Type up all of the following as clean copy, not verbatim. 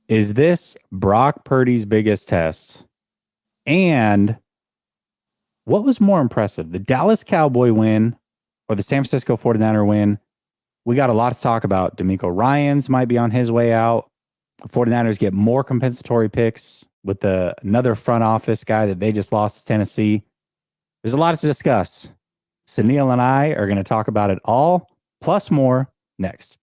Is this Brock Purdy's biggest test? And what was more impressive, the Dallas Cowboy win or the San Francisco 49er win? We got a lot to talk about. D'Amico Ryans might be on his way out. 49ers get more compensatory picks with another front office guy that they just lost to Tennessee. There's a lot to discuss. Suneil and I are going to talk about it all, plus more, next.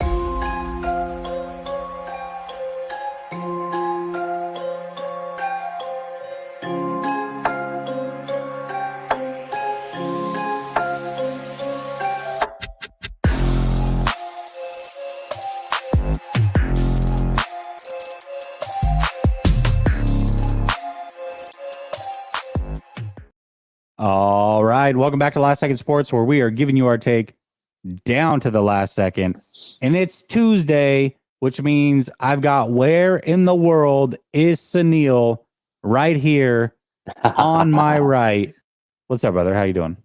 All right. Welcome back to Last Second Sports, where we are giving you our take down to the last second. And it's Tuesday, which means I've got Where in the World is Suneil right here on my right. What's up, brother? How you doing?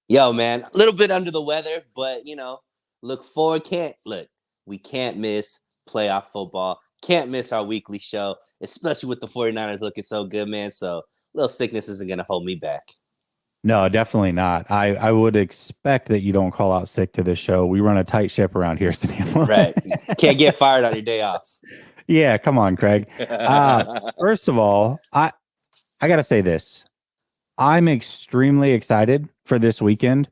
Yo, man, a little bit under the weather, but, we can't miss playoff football. Can't miss our weekly show, especially with the 49ers looking so good, man. So a little sickness isn't going to hold me back. No, definitely not. I would expect that you don't call out sick to this show. We run a tight ship around here, Suneil. Right. Can't get fired on your day off. Yeah, come on, Craig. First of all, I got to say this. I'm extremely excited for this weekend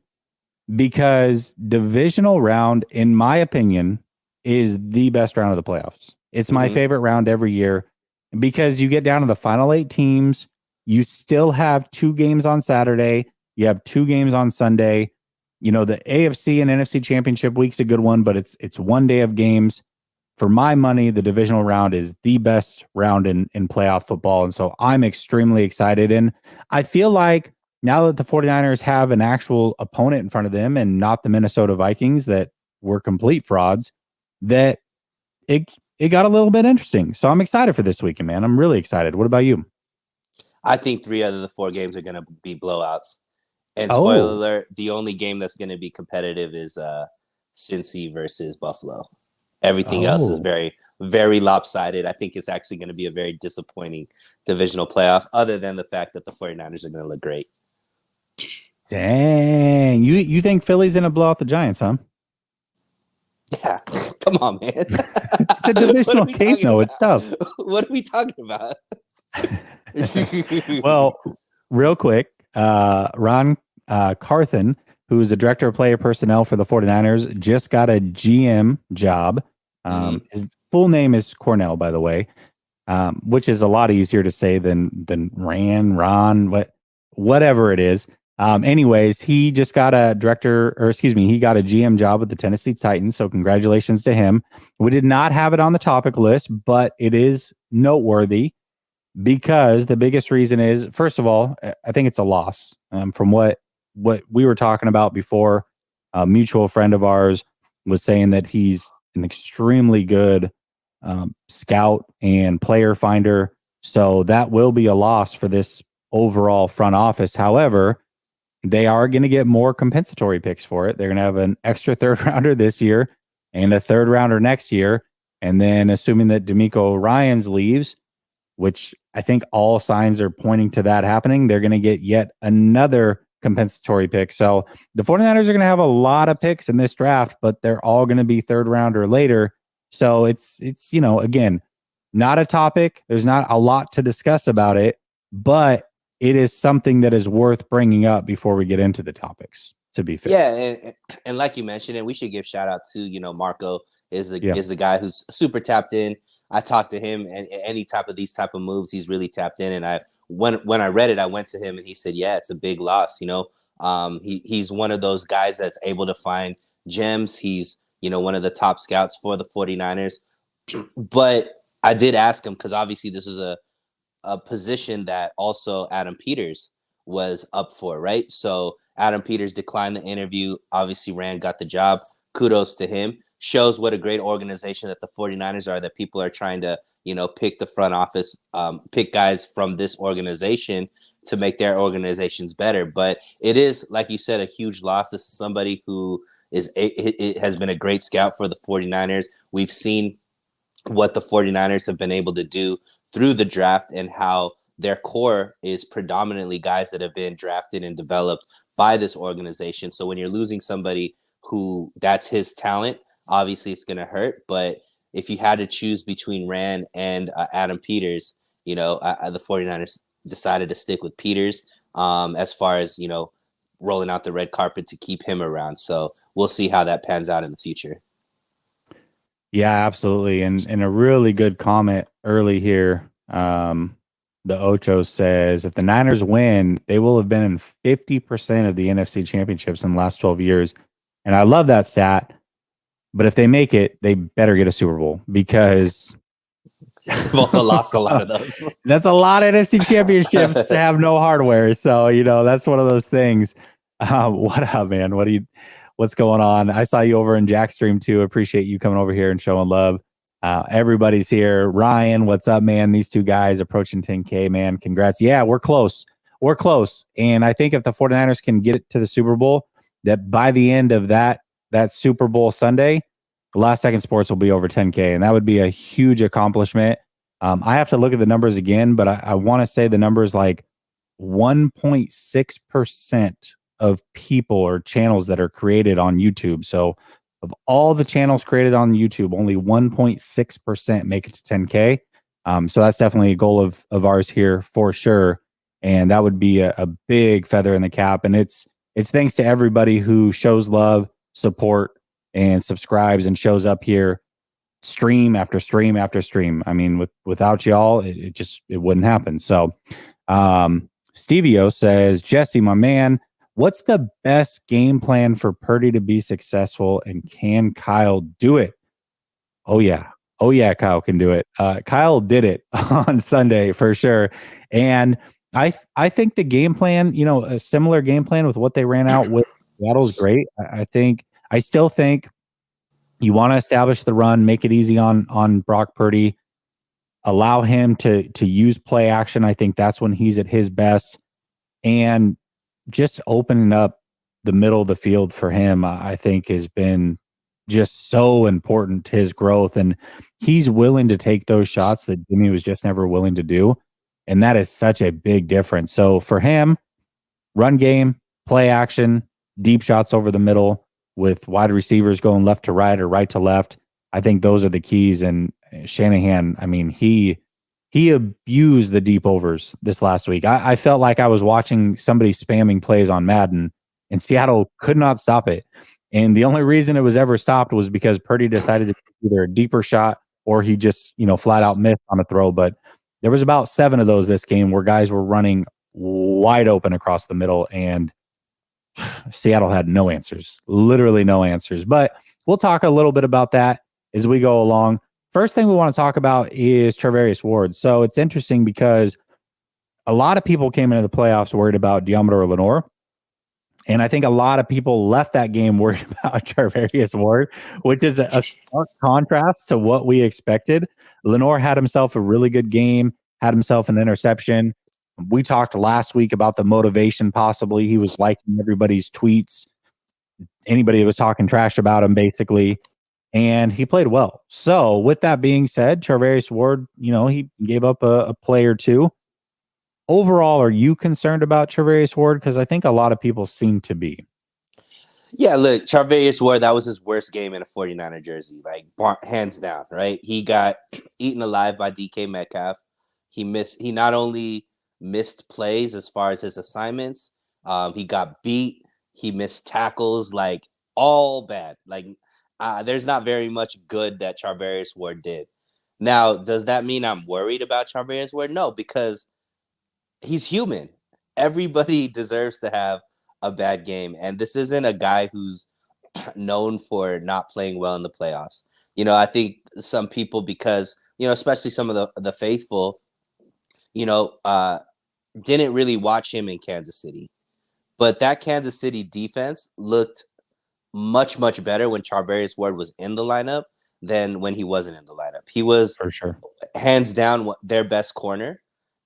because divisional round, in my opinion, is the best round of the playoffs. It's my favorite round every year because you get down to the final 8 teams. You still have 2 games on Saturday. You have 2 games on Sunday. You know, the AFC and NFC championship week's a good one, but it's one day of games. For my money, the divisional round is the best round in playoff football. And so I'm extremely excited. And I feel like now that the 49ers have an actual opponent in front of them and not the Minnesota Vikings that were complete frauds, that it got a little bit interesting. So I'm excited for this weekend, man. I'm really excited. What about you? I think 3 out of the 4 games are going to be blowouts. And spoiler alert, the only game that's going to be competitive is Cincy versus Buffalo. Everything else is very, very lopsided. I think it's actually going to be a very disappointing divisional playoff, other than the fact that the 49ers are going to look great. Dang. You think Philly's going to blow out the Giants, huh? Yeah. Come on, man. It's a divisional game, though. It's tough. What are we talking about? Well, real quick, Ron Carthen, who's the director of player personnel for the 49ers, just got a GM job. His full name is Cornell, by the way, which is a lot easier to say than Ron, whatever it is. Anyways, he just got he got a GM job with the Tennessee Titans. So congratulations to him. We did not have it on the topic list, but it is noteworthy. Because the biggest reason is, first of all, I think it's a loss. From what we were talking about before, a mutual friend of ours was saying that he's an extremely good scout and player finder. So that will be a loss for this overall front office. However, they are going to get more compensatory picks for it. They're going to have an extra 3rd rounder this year and a 3rd rounder next year. And then assuming that D'Amico Ryans leaves, which I think all signs are pointing to that happening, they're going to get yet another compensatory pick. So the 49ers are going to have a lot of picks in this draft, but they're all going to be 3rd round or later. So it's again, not a topic. There's not a lot to discuss about it, but it is something that is worth bringing up before we get into the topics, to be fair. Yeah, and like you mentioned, and we should give shout out to, Marco is the guy who's super tapped in. I talked to him, and any type of these type of moves, he's really tapped in. And when I read it, I went to him and he said, yeah, it's a big loss. He's one of those guys that's able to find gems. He's, one of the top scouts for the 49ers. But I did ask him, because obviously this is a position that also Adam Peters was up for, right? So Adam Peters declined the interview. Obviously, Rand got the job. Kudos to him. Shows what a great organization that the 49ers are, that people are trying to, pick the front office, pick guys from this organization to make their organizations better. But it is, like you said, a huge loss. This is somebody who it has been a great scout for the 49ers. We've seen what the 49ers have been able to do through the draft and how their core is predominantly guys that have been drafted and developed by this organization. So when you're losing somebody who that's his talent, obviously it's going to hurt. But if you had to choose between Rand and Adam Peters, the 49ers decided to stick with Peters as far as, rolling out the red carpet to keep him around. So we'll see how that pans out in the future. Yeah, absolutely. And a really good comment early here. The Ocho says if the Niners win, they will have been in 50% of the NFC championships in the last 12 years. And I love that stat. But if they make it, they better get a Super Bowl because we've also lost a lot of those. That's a lot of NFC championships to have no hardware. So, that's one of those things. What up, man? What's going on? I saw you over in Jack's stream too. Appreciate you coming over here and showing love. Everybody's here. Ryan, what's up, man? These two guys approaching 10K, man. Congrats. Yeah, we're close. We're close. And I think if the 49ers can get it to the Super Bowl, that by the end of that Super Bowl Sunday, the Last Second Sports will be over 10K. And that would be a huge accomplishment. I have to look at the numbers again, but I want to say the number is like 1.6% of people or channels that are created on YouTube. So of all the channels created on YouTube, only 1.6% make it to 10K. So that's definitely a goal of ours here for sure. And that would be a big feather in the cap. And it's thanks to everybody who shows love, support, and subscribes and shows up here stream after stream after stream. I mean, without y'all, it wouldn't happen. So Stevio says, Jesse, my man, what's the best game plan for Purdy to be successful, and can Kyle do it? Oh yeah, Kyle can do it. Kyle did it on Sunday for sure. And I think the game plan, a similar game plan with what they ran out with Seattle's great. I still think you want to establish the run, make it easy on Brock Purdy, allow him to use play action. I think that's when he's at his best. And just opening up the middle of the field for him, I think has been just so important to his growth. And he's willing to take those shots that Jimmy was just never willing to do. And that is such a big difference. So for him, run game, play action, deep shots over the middle with wide receivers going left to right or right to left. I think those are the keys. And Shanahan, I mean, he abused the deep overs this last week. I felt like I was watching somebody spamming plays on Madden, and Seattle could not stop it. And the only reason it was ever stopped was because Purdy decided to either a deeper shot or he just, flat out missed on a throw. But there was about 7 of those this game where guys were running wide open across the middle, and Seattle had no answers, literally no answers. But we'll talk a little bit about that as we go along. First thing we want to talk about is Charvarius Ward. So it's interesting because a lot of people came into the playoffs worried about Deommodore Lenoir. And I think a lot of people left that game worried about Charvarius Ward, which is a stark contrast to what we expected. Lenoir had himself a really good game, had himself an interception. We talked last week about the motivation possibly. He was liking everybody's tweets. Anybody that was talking trash about him, basically. And he played well. So with that being said, Charvarius Ward, he gave up a play or two. Overall, are you concerned about Charvarius Ward? Because I think a lot of people seem to be. Yeah, look, Charvarius Ward, that was his worst game in a 49er jersey, like hands down, right? He got eaten alive by DK Metcalf. He not only missed plays as far as his assignments, he got beat. He missed tackles, like all bad. Like there's not very much good that Charvarius Ward did. Now, does that mean I'm worried about Charvarius Ward? No, because he's human. Everybody deserves to have a bad game. And this isn't a guy who's known for not playing well in the playoffs. I think some people, because, especially some of the faithful, didn't really watch him in Kansas City. But that Kansas City defense looked much, much better when Charvarius Ward was in the lineup than when he wasn't in the lineup. He was, for sure, hands down, their best corner.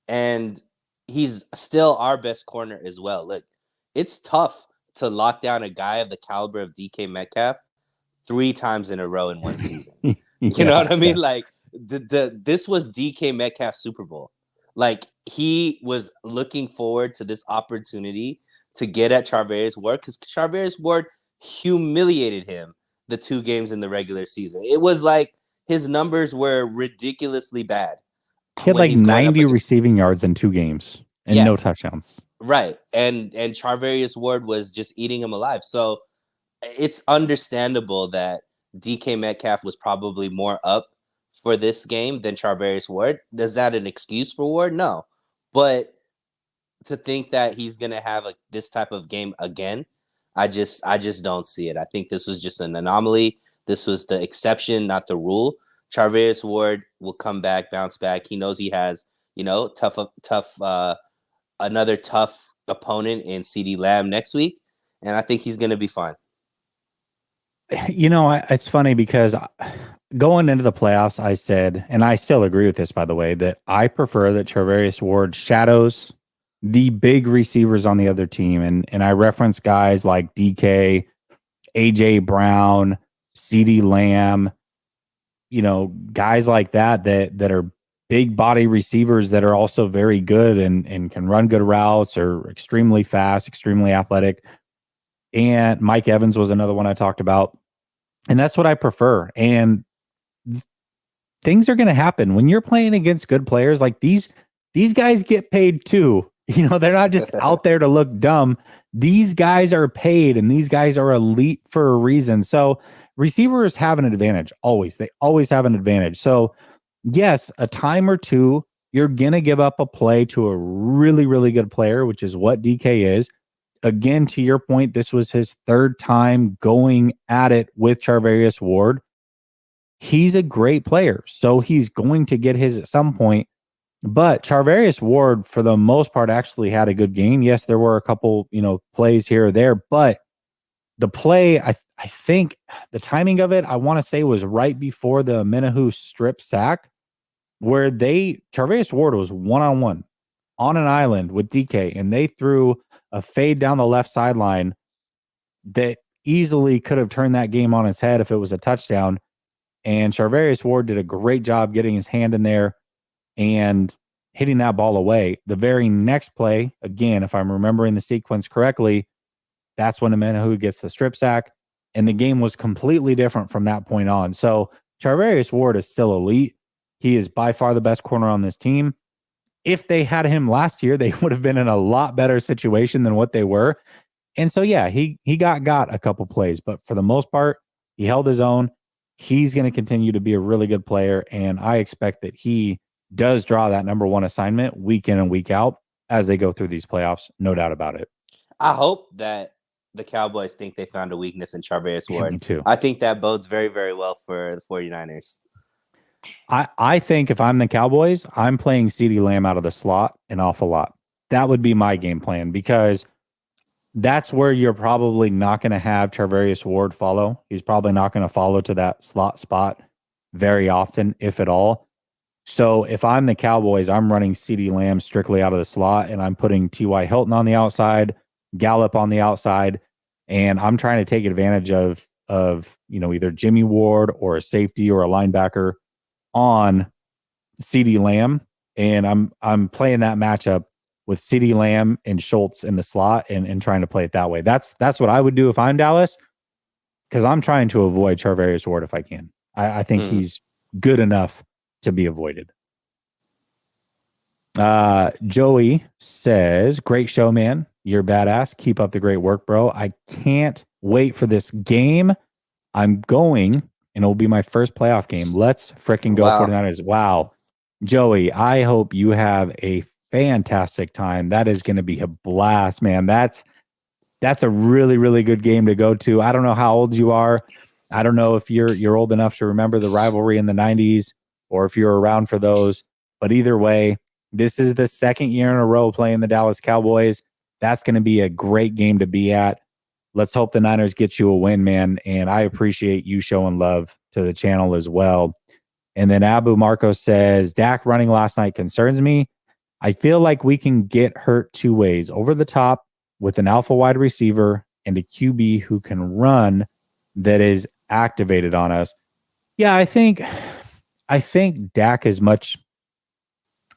And he's still our best corner as well. Look, it's tough to lock down a guy of the caliber of DK Metcalf 3 times in a row in one season. You know what I mean? Like, this was DK Metcalf Super Bowl. Like, he was looking forward to this opportunity to get at Charvarius Ward, because Charvarius Ward humiliated him the 2 games in the regular season. It was like his numbers were ridiculously bad. He had like 90 receiving yards in 2 games and no touchdowns. Right. And Charvarius Ward was just eating him alive. So it's understandable that DK Metcalf was probably more up for this game than Charvarius Ward. Is that an excuse for Ward? No. But to think that he's going to have this type of game again, I just don't see it. I think this was just an anomaly. This was the exception, not the rule. Charvarius Ward will come back, bounce back. He knows he has, another tough opponent in CeeDee Lamb next week, and I think he's going to be fine. It's funny because going into the playoffs, I said, and I still agree with this, by the way, that I prefer that Charvarius Ward shadows the big receivers on the other team. And I reference guys like DK, AJ Brown, CeeDee Lamb, guys like that are big body receivers that are also very good and can run good routes, or extremely fast, extremely athletic. And Mike Evans was another one I talked about. And that's what I prefer. And things are going to happen when you're playing against good players. Like these guys get paid too. They're not just out there to look dumb. These guys are paid, and these guys are elite for a reason. So receivers have an advantage always. They always have an advantage. So yes, a time or two, you're going to give up a play to a really, really good player, which is what DK is. Again, to your point, this was his 3rd time going at it with Charvarius Ward. He's a great player, so he's going to get his at some point. But Charvarius Ward, for the most part, actually had a good game. Yes, there were a couple, plays here or there, but the play, I think the timing of it, I want to say, was right before the Menahu strip sack, where Charvarius Ward was one-on-one on an island with DK, and they threw a fade down the left sideline that easily could have turned that game on its head if it was a touchdown. And Charvarius Ward did a great job getting his hand in there and hitting that ball away. The very next play, again, if I'm remembering the sequence correctly, that's when Menahu gets the strip sack, and the game was completely different from that point on. So Charvarius Ward is still elite. He is by far the best corner on this team. If they had him last year, they would have been in a lot better situation than what they were. And so, yeah, he got a couple plays, but for the most part, he held his own. He's going to continue to be a really good player, and I expect that he does draw that number 1 assignment week in and week out as they go through these playoffs. No doubt about it. I hope that the Cowboys think they found a weakness in Charvarius Ward. Me too. I think that bodes very, very well for the 49ers. I think if I'm the Cowboys, I'm playing CeeDee Lamb out of the slot an awful lot. That would be my game plan, because that's where you're probably not going to have Charvarius Ward follow. He's probably not going to follow to that slot spot very often, if at all. So if I'm the Cowboys, I'm running CeeDee Lamb strictly out of the slot, and I'm putting T.Y. Hilton on the outside, Gallup on the outside, and I'm trying to take advantage of either Jimmy Ward or a safety or a linebacker on CeeDee Lamb, and I'm playing that matchup with CeeDee Lamb and Schultz in the slot and trying to play it that way. That's what I would do if I'm Dallas, because I'm trying to avoid Charvarius Ward if I can. I think he's good enough to be avoided. Joey says, great show, man. You're badass. Keep up the great work, bro. I can't wait for this game. I'm going, and it'll be my first playoff game. Let's freaking go, 49ers. Wow. Joey, I hope you have a fantastic time. That is going to be a blast, man. That's a really, really good game to go to. I don't know how old you are. I don't know if you're old enough to remember the rivalry in the 90s or if you're around for those. But either way, this is the 2nd year in a row playing the Dallas Cowboys. That's going to be a great game to be at. Let's hope the Niners get you a win, man. And I appreciate you showing love to the channel as well. And then Abu Marco says, Dak running last night concerns me. I feel like we can get hurt 2 ways: over the top with an alpha wide receiver and a QB who can run that is activated on us. Yeah, I think I think Dak is much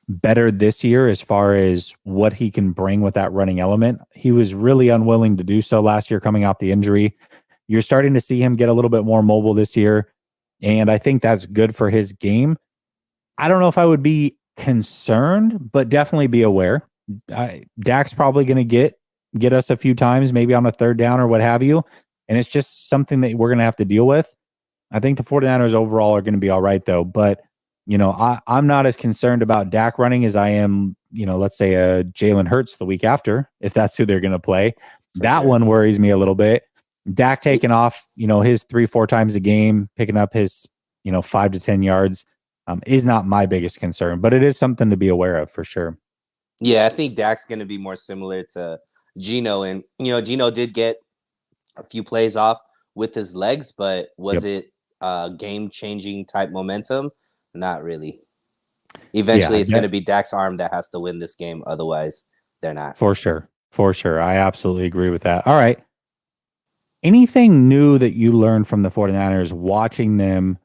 better this year as far as what he can bring with that running element. He was really unwilling to do so last year coming off the injury. You're starting to see him get a little bit more mobile this year, and I think that's good for his game. I don't know if I would be concerned, but definitely be aware. Dak's probably going to get us a few times, maybe on a third down or what have you, and it's just something that we're going to have to deal with. I think the 49ers overall are going to be all right, though, but I'm not as concerned about Dak running as I am, let's say a Jalen Hurts the week after, if that's who they're going to play. That one worries me a little bit. Dak taking off, his 3-4 times a game, picking up his, 5 to 10 yards is not my biggest concern, but it is something to be aware of for sure. Yeah, I think Dak's going to be more similar to Geno. And, Geno did get a few plays off with his legs, but was it game-changing type momentum? Not really. Eventually, it's going to be Dak's arm that has to win this game. Otherwise, they're not. For sure. I absolutely agree with that. All right. Anything new that you learned from the 49ers watching them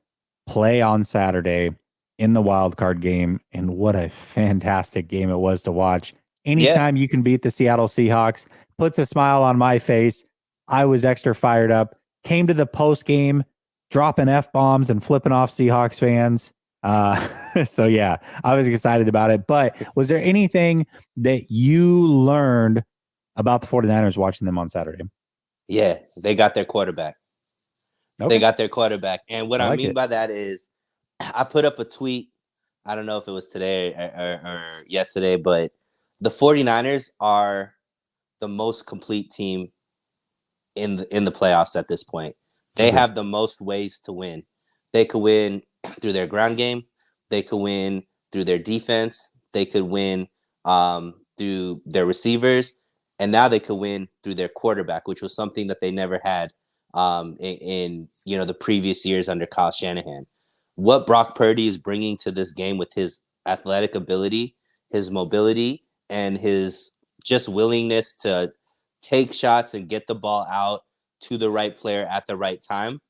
play on Saturday in the wild card game? And what a fantastic game it was to watch. Anytime you can beat the Seattle Seahawks, puts a smile on my face. I was extra fired up. Came to the post game, dropping F-bombs and flipping off Seahawks fans. So yeah, I was excited about it. But was there anything that you learned about the 49ers watching them on Saturday? Yeah, they got their quarterback. Okay. They got their quarterback. And what I mean by that is I put up a tweet. I don't know if it was today or yesterday, but the 49ers are the most complete team in the playoffs at this point. They have the most ways to win. They could win through their ground game. They could win through their defense. They could win through their receivers. And now they could win through their quarterback, which was something that they never had in the previous years under Kyle Shanahan. What Brock Purdy is bringing to this game with his athletic ability, his mobility, and his just willingness to take shots and get the ball out to the right player at the right time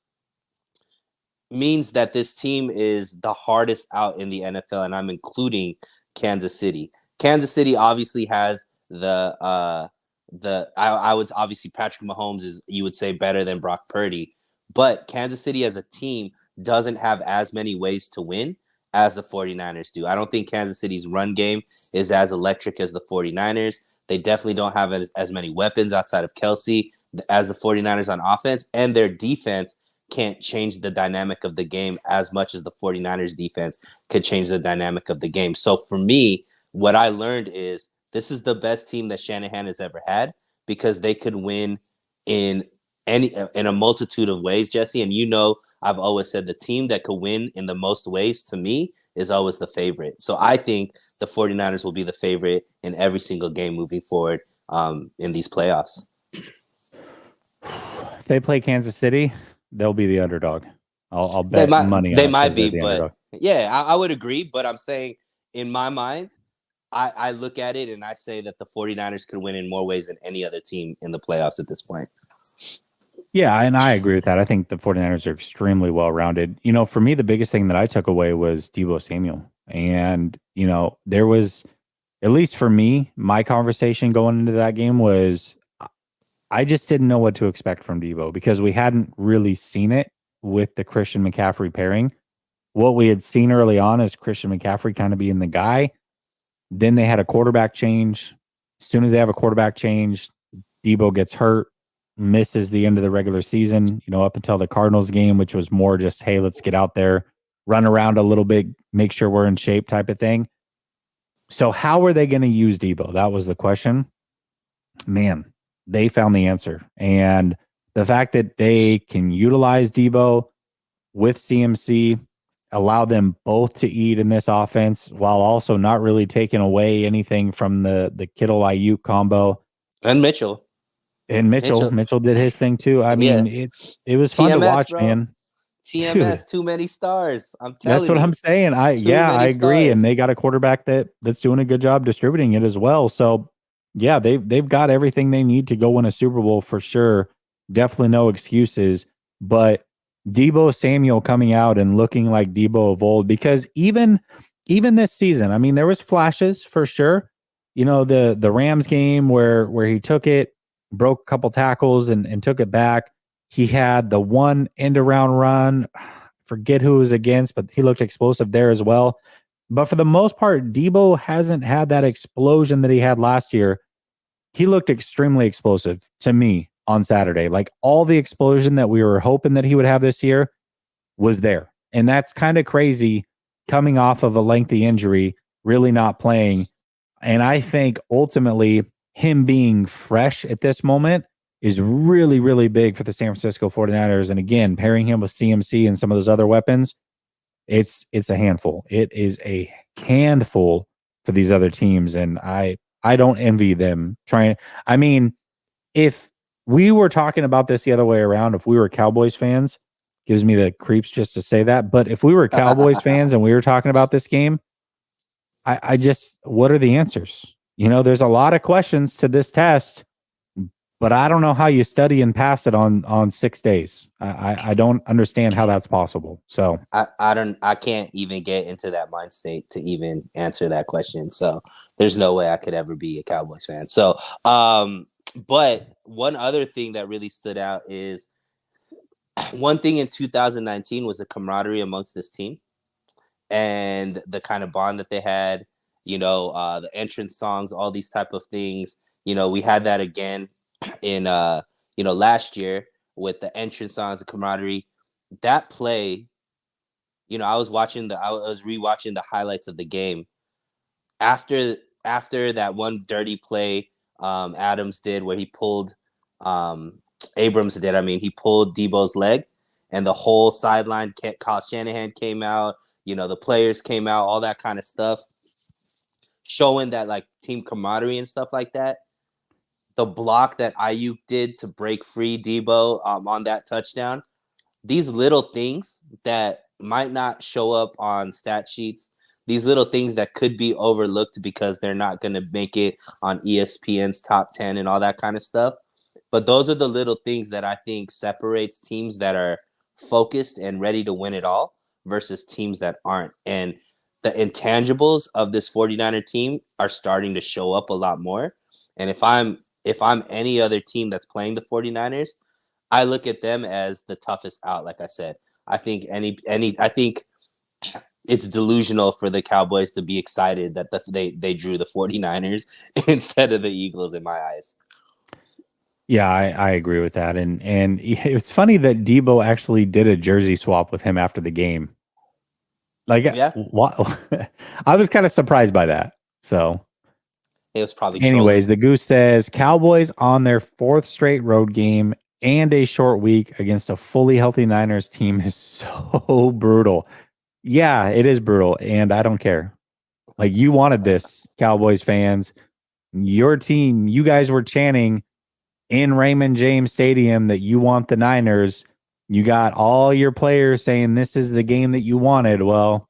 means that this team is the hardest out in the NFL, and I'm including Kansas City. Kansas City obviously has I would obviously Patrick Mahomes is, you would say, better than Brock Purdy, but Kansas City as a team doesn't have as many ways to win as the 49ers do. I don't think Kansas City's run game is as electric as the 49ers. They definitely don't have as many weapons outside of Kelsey as the 49ers on offense, and their defense can't change the dynamic of the game as much as the 49ers defense could change the dynamic of the game. So for me, what I learned is this is the best team that Shanahan has ever had because they could win in a multitude of ways, Jesse. And I've always said the team that could win in the most ways to me is always the favorite. So I think the 49ers will be the favorite in every single game moving forward in these playoffs. If they play Kansas City, they'll be the underdog. I'll bet money on they might be, the but underdog. Yeah, I would agree. But I'm saying in my mind, I look at it and I say that the 49ers could win in more ways than any other team in the playoffs at this point. Yeah, and I agree with that. I think the 49ers are extremely well-rounded. For me, the biggest thing that I took away was Deebo Samuel. And, there was, at least for me, my conversation going into that game was I just didn't know what to expect from Deebo because we hadn't really seen it with the Christian McCaffrey pairing. What we had seen early on is Christian McCaffrey kind of being the guy. Then they had a quarterback change. As soon as they have a quarterback change, Deebo gets hurt, misses the end of the regular season, up until the Cardinals game, which was more just, hey, let's get out there, run around a little bit, make sure we're in shape type of thing. So how are they going to use Deebo? That was the question. Man, they found the answer. And the fact that they can utilize Deebo with CMC, allow them both to eat in this offense while also not really taking away anything from the Kittle Ayuk combo. And Mitchell. Mitchell did his thing too. I mean, it was fun to watch, bro. Man. TMS, too many stars. I'm telling you. That's what I'm saying. I agree. Stars. And they got a quarterback that's doing a good job distributing it as well. So yeah, they've got everything they need to go win a Super Bowl for sure. Definitely no excuses. But Deebo Samuel coming out and looking like Deebo of old, because even this season, I mean, there was flashes for sure. You know, the Rams game where he took it, broke a couple tackles and took it back. He had the one end around run. Forget who it was against, but he looked explosive there as well. But for the most part, Deebo hasn't had that explosion that he had last year. He looked extremely explosive to me on Saturday. Like all the explosion that we were hoping that he would have this year was there. And that's kind of crazy coming off of a lengthy injury, really not playing. And I think ultimately him being fresh at this moment is really, really big for the San Francisco 49ers. And again, pairing him with CMC and some of those other weapons, it's a handful. It is a handful for these other teams. And I don't envy them trying. I mean, if we were talking about this the other way around, if we were Cowboys fans, gives me the creeps just to say that. But if we were Cowboys fans and we were talking about this game, I just, what are the answers? You know, there's a lot of questions to this test, but I don't know how you study and pass it on 6 days. I don't understand how that's possible. So I can't even get into that mind state to even answer that question. So there's no way I could ever be a Cowboys fan. So, but one other thing that really stood out is one thing in 2019 was the camaraderie amongst this team and the kind of bond that they had, the entrance songs, all these type of things. We had that again in, last year with the entrance songs, the camaraderie. That play, I was rewatching the highlights of the game after that one dirty play Adams did where he pulled Abrams did. I mean, he pulled Deebo's leg, and the whole sideline. Shanahan came out. The players came out. All that kind of stuff, showing that like team camaraderie and stuff like that. The block that Ayuk did to break free Deebo on that touchdown. These little things that might not show up on stat sheets. These little things that could be overlooked because they're not going to make it on ESPN's top 10 and all that kind of stuff. But those are the little things that I think separates teams that are focused and ready to win it all versus teams that aren't. And the intangibles of this 49er team are starting to show up a lot more. And if I'm any other team that's playing the 49ers, I look at them as the toughest out. Like I said, I think I think it's delusional for the Cowboys to be excited that they drew the 49ers instead of the Eagles in my eyes. Yeah, I agree with that. And it's funny that Deebo actually did a jersey swap with him after the game. Like, yeah. I was kind of surprised by that. So it was probably anyways, trolling. The Goose says Cowboys on their 4th straight road game and a short week against a fully healthy Niners team is so brutal. Yeah, it is brutal. And I don't care. Like, you wanted this, Cowboys fans. Your team, you guys were chanting in Raymond James Stadium that you want the Niners. You got all your players saying this is the game that you wanted. Well,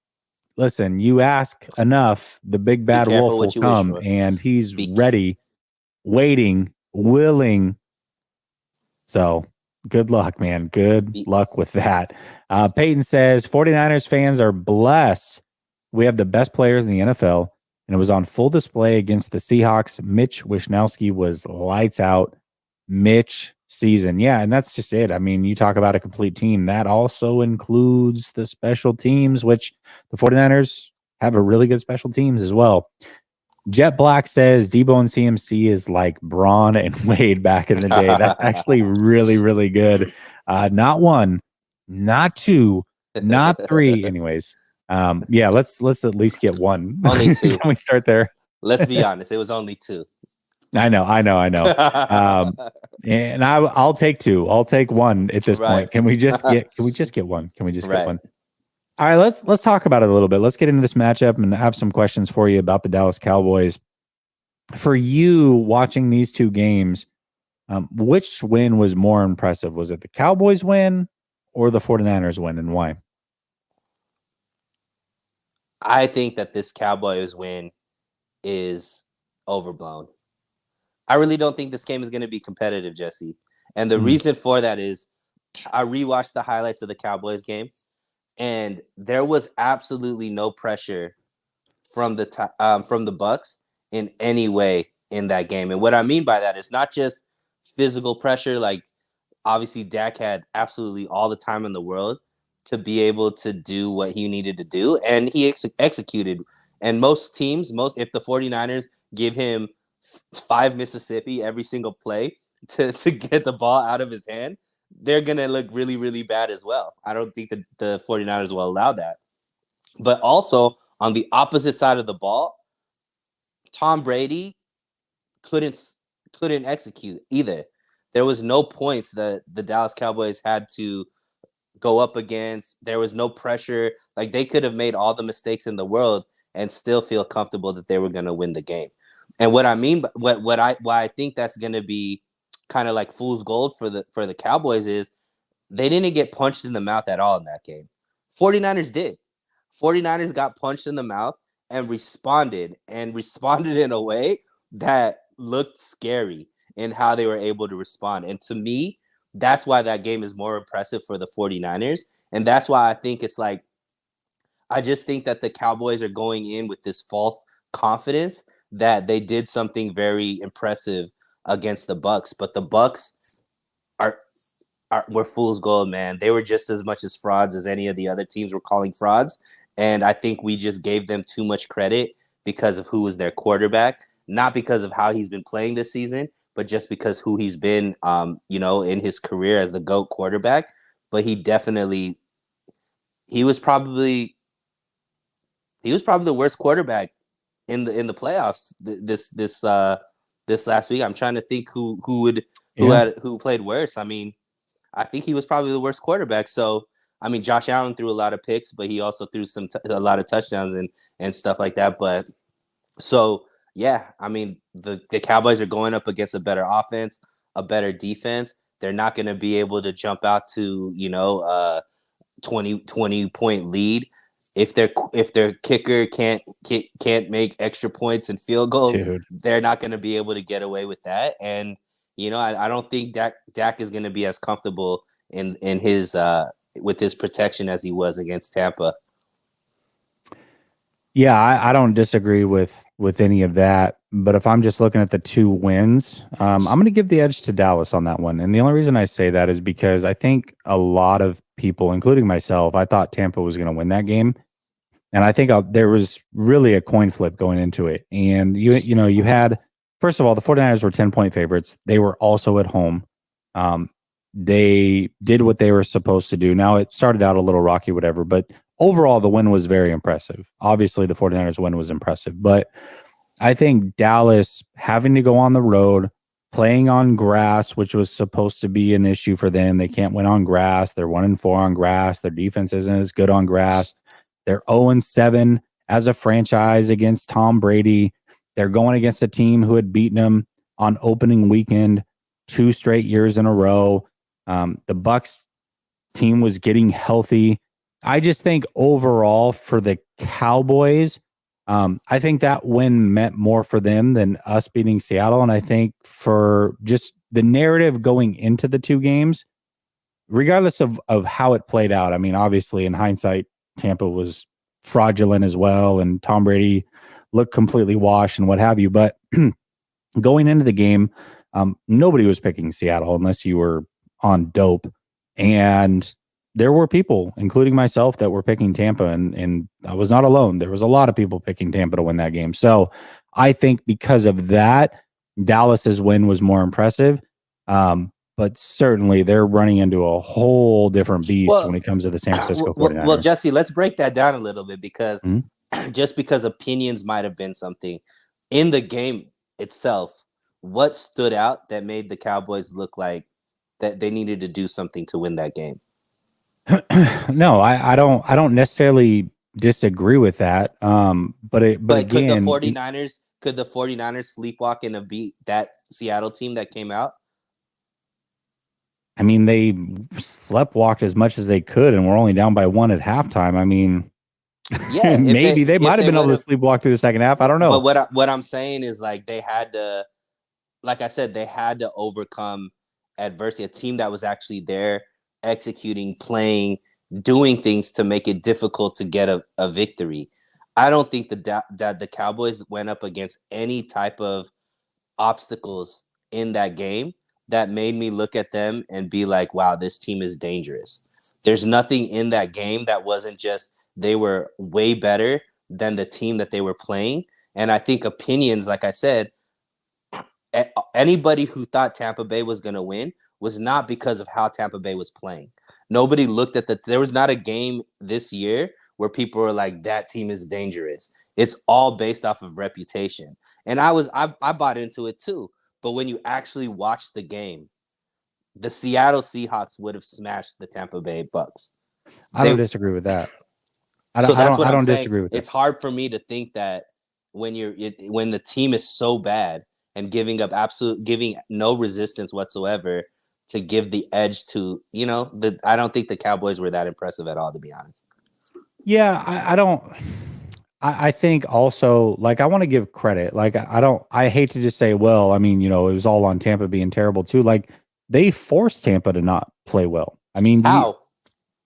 listen, you ask enough, the big bad wolf will come, and he's ready, waiting, willing. So good luck, man. Good luck with that. Peyton says 49ers fans are blessed. We have the best players in the NFL, and it was on full display against the Seahawks. Mitch Wishnowsky was lights out. Mitch season. Yeah, and that's just it. I mean, you talk about a complete team. That also includes the special teams, which the 49ers have a really good special teams as well. Jet Black says Deebo and CMC is like Braun and Wade back in the day. That's actually really, really good. Not one, not two, not three. Anyways, yeah, let's at least get one. Only two. Can we start there? Let's be honest. It was only two. I know. And I'll take two. I'll take one at this point. Can we just get one? Can we just get one? All right, let's talk about it a little bit. Let's get into this matchup and have some questions for you about the Dallas Cowboys. For you watching these two games, which win was more impressive? Was it the Cowboys win or the 49ers win, and why? I think that this Cowboys win is overblown. I really don't think this game is going to be competitive, Jesse. And the reason for that is I rewatched the highlights of the Cowboys game, and there was absolutely no pressure from the Bucks in any way in that game. And what I mean by that is not just physical pressure. Like, obviously, Dak had absolutely all the time in the world to be able to do what he needed to do, and he executed. And most teams, if the 49ers give him 5 Mississippi every single play to get the ball out of his hand, they're going to look really, really bad as well. I don't think that the 49ers will allow that. But also, on the opposite side of the ball, Tom Brady couldn't execute either. There was no points that the Dallas Cowboys had to go up against. There was no pressure. Like, they could have made all the mistakes in the world and still feel comfortable that they were going to win the game. And what I mean, why I think that's going to be kind of like fool's gold for the Cowboys is they didn't get punched in the mouth at all in that game. 49ers did. 49ers got punched in the mouth and responded in a way that looked scary in how they were able to respond. And to me, that's why that game is more impressive for the 49ers. And that's why I think it's like, I just think that the Cowboys are going in with this false confidence that they did something very impressive against the Bucks. But the Bucks were fool's gold, man. They were just as much as frauds as any of the other teams were calling frauds. And I think we just gave them too much credit because of who was their quarterback, not because of how he's been playing this season, but just because who he's been, in his career as the GOAT quarterback. But he was probably the worst quarterback in the playoffs this last week. I'm trying to think who played worse. I mean, I think he was probably the worst quarterback. So, I mean, Josh Allen threw a lot of picks, but he also threw a lot of touchdowns and stuff like that. But so, yeah, I mean, the Cowboys are going up against a better offense, a better defense. They're not going to be able to jump out to 20 point lead if their kicker can't make extra points and field goals. Dude. They're not going to be able to get away with that. And I don't think Dak is going to be as comfortable in his with his protection as he was against Tampa. Yeah, I don't disagree with any of that. But if I'm just looking at the two wins, I'm going to give the edge to Dallas on that one. And the only reason I say that is because I think a lot of people, including myself, I thought Tampa was going to win that game. And I think there was really a coin flip going into it. And you had, first of all, the 49ers were 10-point favorites. They were also at home. They did what they were supposed to do. Now, it started out a little rocky, whatever, but overall, the win was very impressive. Obviously, the 49ers win was impressive, but I think Dallas having to go on the road, playing on grass, which was supposed to be an issue for them. They can't win on grass. They're 1-4 on grass. Their defense isn't as good on grass. They're 0-7 as a franchise against Tom Brady. They're going against a team who had beaten them on opening weekend 2 straight years in a row. The Bucks team was getting healthy. I just think overall for the Cowboys, I think that win meant more for them than us beating Seattle. And I think for just the narrative going into the two games, regardless of how it played out, I mean, obviously in hindsight, Tampa was fraudulent as well, and Tom Brady looked completely washed and what have you. But going into the game, nobody was picking Seattle unless you were on dope. And there were people, including myself, that were picking Tampa, and I was not alone. There was a lot of people picking Tampa to win that game. So I think because of that, Dallas's win was more impressive. But certainly they're running into a whole different beast when it comes to the San Francisco 49ers. Well, Jesse, let's break that down a little bit because just because opinions might have been something in the game itself, what stood out that made the Cowboys look like that they needed to do something to win that game? No, I don't necessarily disagree with that. But again, could the 49ers sleepwalk and beat that Seattle team that came out? I mean, they sleptwalked as much as they could, and we're only down by 1 at halftime. I mean, yeah, maybe they might have been able to sleepwalk through the second half. I don't know. But what I'm saying is, like, they had to, like I said, they had to overcome adversity. A team that was actually there executing, playing, doing things to make it difficult to get a victory. I don't think that the Cowboys went up against any type of obstacles in that game that made me look at them and be like, wow, this team is dangerous. There's nothing in that game that wasn't just they were way better than the team that they were playing. And I think opinions, like I said, anybody who thought Tampa Bay was going to win was not because of how Tampa Bay was playing. Nobody looked at there was not a game this year where people were like, that team is dangerous. It's all based off of reputation. And I bought into it too. But when you actually watch the game, the Seattle Seahawks would have smashed the Tampa Bay Bucks. I don't disagree with that. I don't disagree with that. It's hard for me to think that when the team is so bad and giving no resistance whatsoever to give the edge to, I don't think the Cowboys were that impressive at all, to be honest. Yeah, I don't. I think also, like, I want to give credit. Like, I hate to just say, well, I mean, it was all on Tampa being terrible too. Like, they forced Tampa to not play well. I mean, how?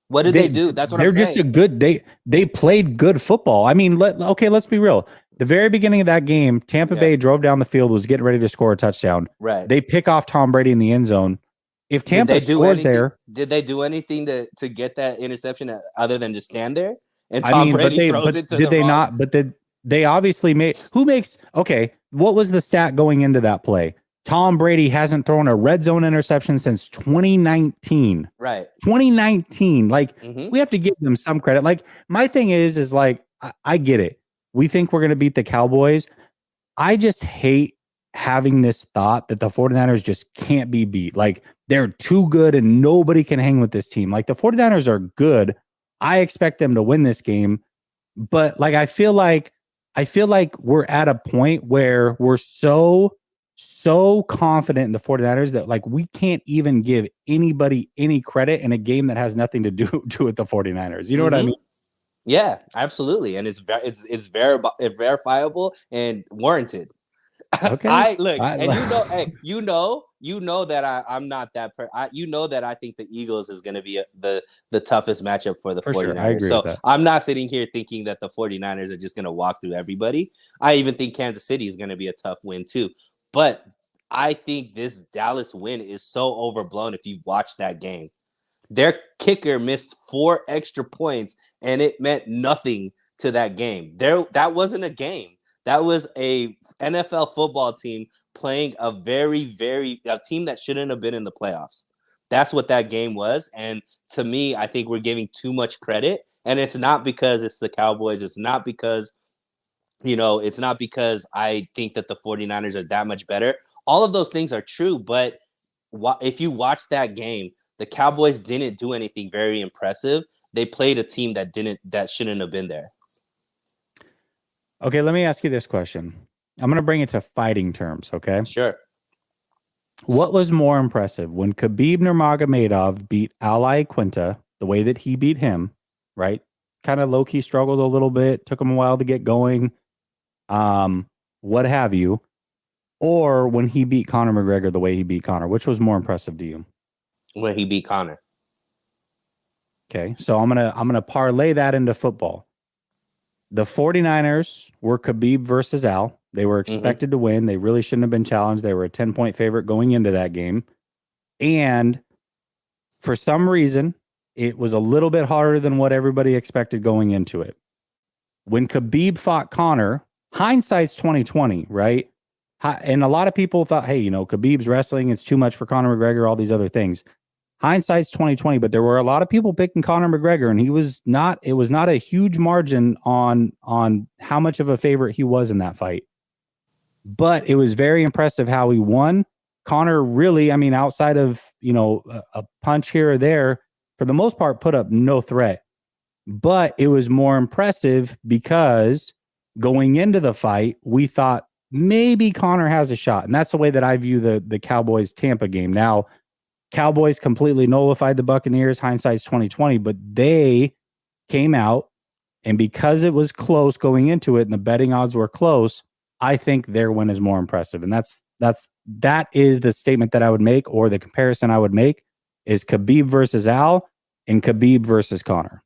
What did they do? That's what I'm saying. They're just a good. They played good football. I mean, let's be real. The very beginning of that game, Tampa Bay drove down the field, was getting ready to score a touchdown. Right. They pick off Tom Brady in the end zone. If Tampa scores there, did they do anything to get that interception other than just stand there? And Tom Brady throws it to did they not? But they obviously made. Who makes? Okay, what was the stat going into that play? Tom Brady hasn't thrown a red zone interception since 2019. Right. 2019. Like, we have to give them some credit. Like, my thing is like, I get it. We think we're going to beat the Cowboys. I just hate having this thought that the 49ers just can't be beat. Like, they're too good and nobody can hang with this team. Like, the 49ers are good. I expect them to win this game. But like, I feel like we're at a point where we're so confident in the 49ers that, like, we can't even give anybody any credit in a game that has nothing to do with the 49ers. You know what I mean? Yeah, absolutely. And it's verifiable and warranted. Okay. You know that I'm not that you know that I think the Eagles is going to be the toughest matchup for the 49ers. Sure. I agree with that. I'm not sitting here thinking that the 49ers are just going to walk through everybody. I even think Kansas City is going to be a tough win too. But I think this Dallas win is so overblown if you watch that game. Their kicker missed 4 extra points, and it meant nothing to that game. That wasn't a game. That was a NFL football team playing a team that shouldn't have been in the playoffs. That's what that game was. And to me, I think we're giving too much credit. And it's not because it's the Cowboys. It's not because I think that the 49ers are that much better. All of those things are true. But if you watch that game, the Cowboys didn't do anything very impressive. They played a team that shouldn't have been there. Okay, let me ask you this question. I'm going to bring it to fighting terms, okay? Sure. What was more impressive, when Khabib Nurmagomedov beat Ali Quinta the way that he beat him, right? Kind of low-key struggled a little bit, took him a while to get going, what have you, or when he beat Conor McGregor the way he beat Conor? Which was more impressive to you? When he beat Conor. Okay, so I'm gonna parlay that into football. The 49ers were Khabib versus Al. They were expected to win. They really shouldn't have been challenged. They were a 10-point favorite going into that game. And for some reason, it was a little bit harder than what everybody expected going into it. When Khabib fought Conor, hindsight's 2020, right? And a lot of people thought, hey, Khabib's wrestling, it's too much for Conor McGregor, all these other things. Hindsight's 2020, but there were a lot of people picking Conor McGregor, and it was not a huge margin on how much of a favorite he was in that fight. But it was very impressive how he won. Conor really, outside of, a punch here or there, for the most part, put up no threat. But it was more impressive because going into the fight, we thought maybe Conor has a shot. And that's the way that I view the Cowboys Tampa game. Now, Cowboys completely nullified the Buccaneers. Hindsight's 2020, but they came out, and because it was close going into it and the betting odds were close, I think their win is more impressive. And that is the statement that I would make, or the comparison I would make. is Khabib versus Al and Khabib versus Connor.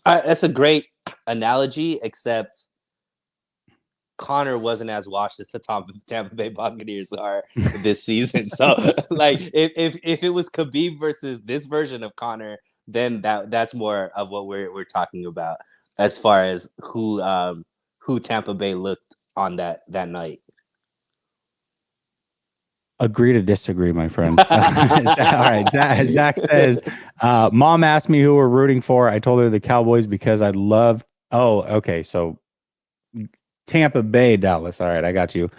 That's a great analogy, except Connor wasn't as washed as the Tampa Bay Buccaneers are this season. So, like, if it was Khabib versus this version of Connor, then that's more of what we're talking about as far as who Tampa Bay looked on that night. Agree to disagree, my friend. All right. Zach says, Mom asked me who we're rooting for. I told her the Cowboys because I love. Oh, okay. So Tampa Bay, Dallas. All right. I got you.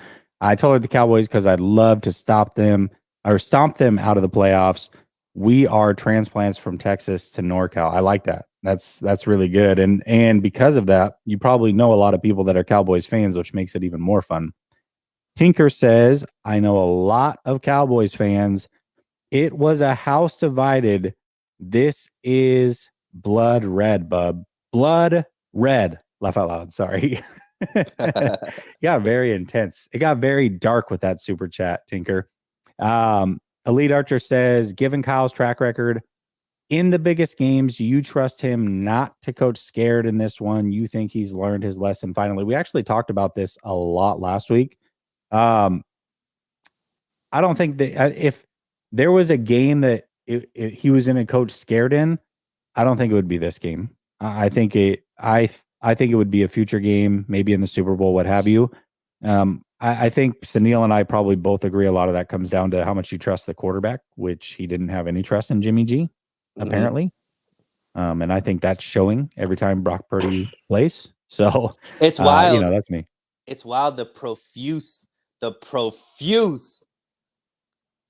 I told her the Cowboys because I'd love to stop them or stomp them out of the playoffs. We are transplants from Texas to NorCal. I like that. That's really good. And because of that, you probably know a lot of people that are Cowboys fans, which makes it even more fun. Tinker says, I know a lot of Cowboys fans. It was a house divided. This is blood red, bub. Blood red. Laugh out loud. Sorry. It got very intense. It got very dark with that super chat, Tinker. Elite Archer says, given Kyle's track record in the biggest games, you trust him not to coach scared in this one. You think he's learned his lesson finally. We actually talked about this a lot last week. I don't think that if there was a game that he was in a coach scared in, I don't think it would be this game. I think it would be a future game, maybe in the Super Bowl, what have you. I think Suneil and I probably both agree a lot of that comes down to how much you trust the quarterback, which he didn't have any trust in Jimmy G, apparently. And I think that's showing every time Brock Purdy plays. So it's wild. That's me. It's wild the profuse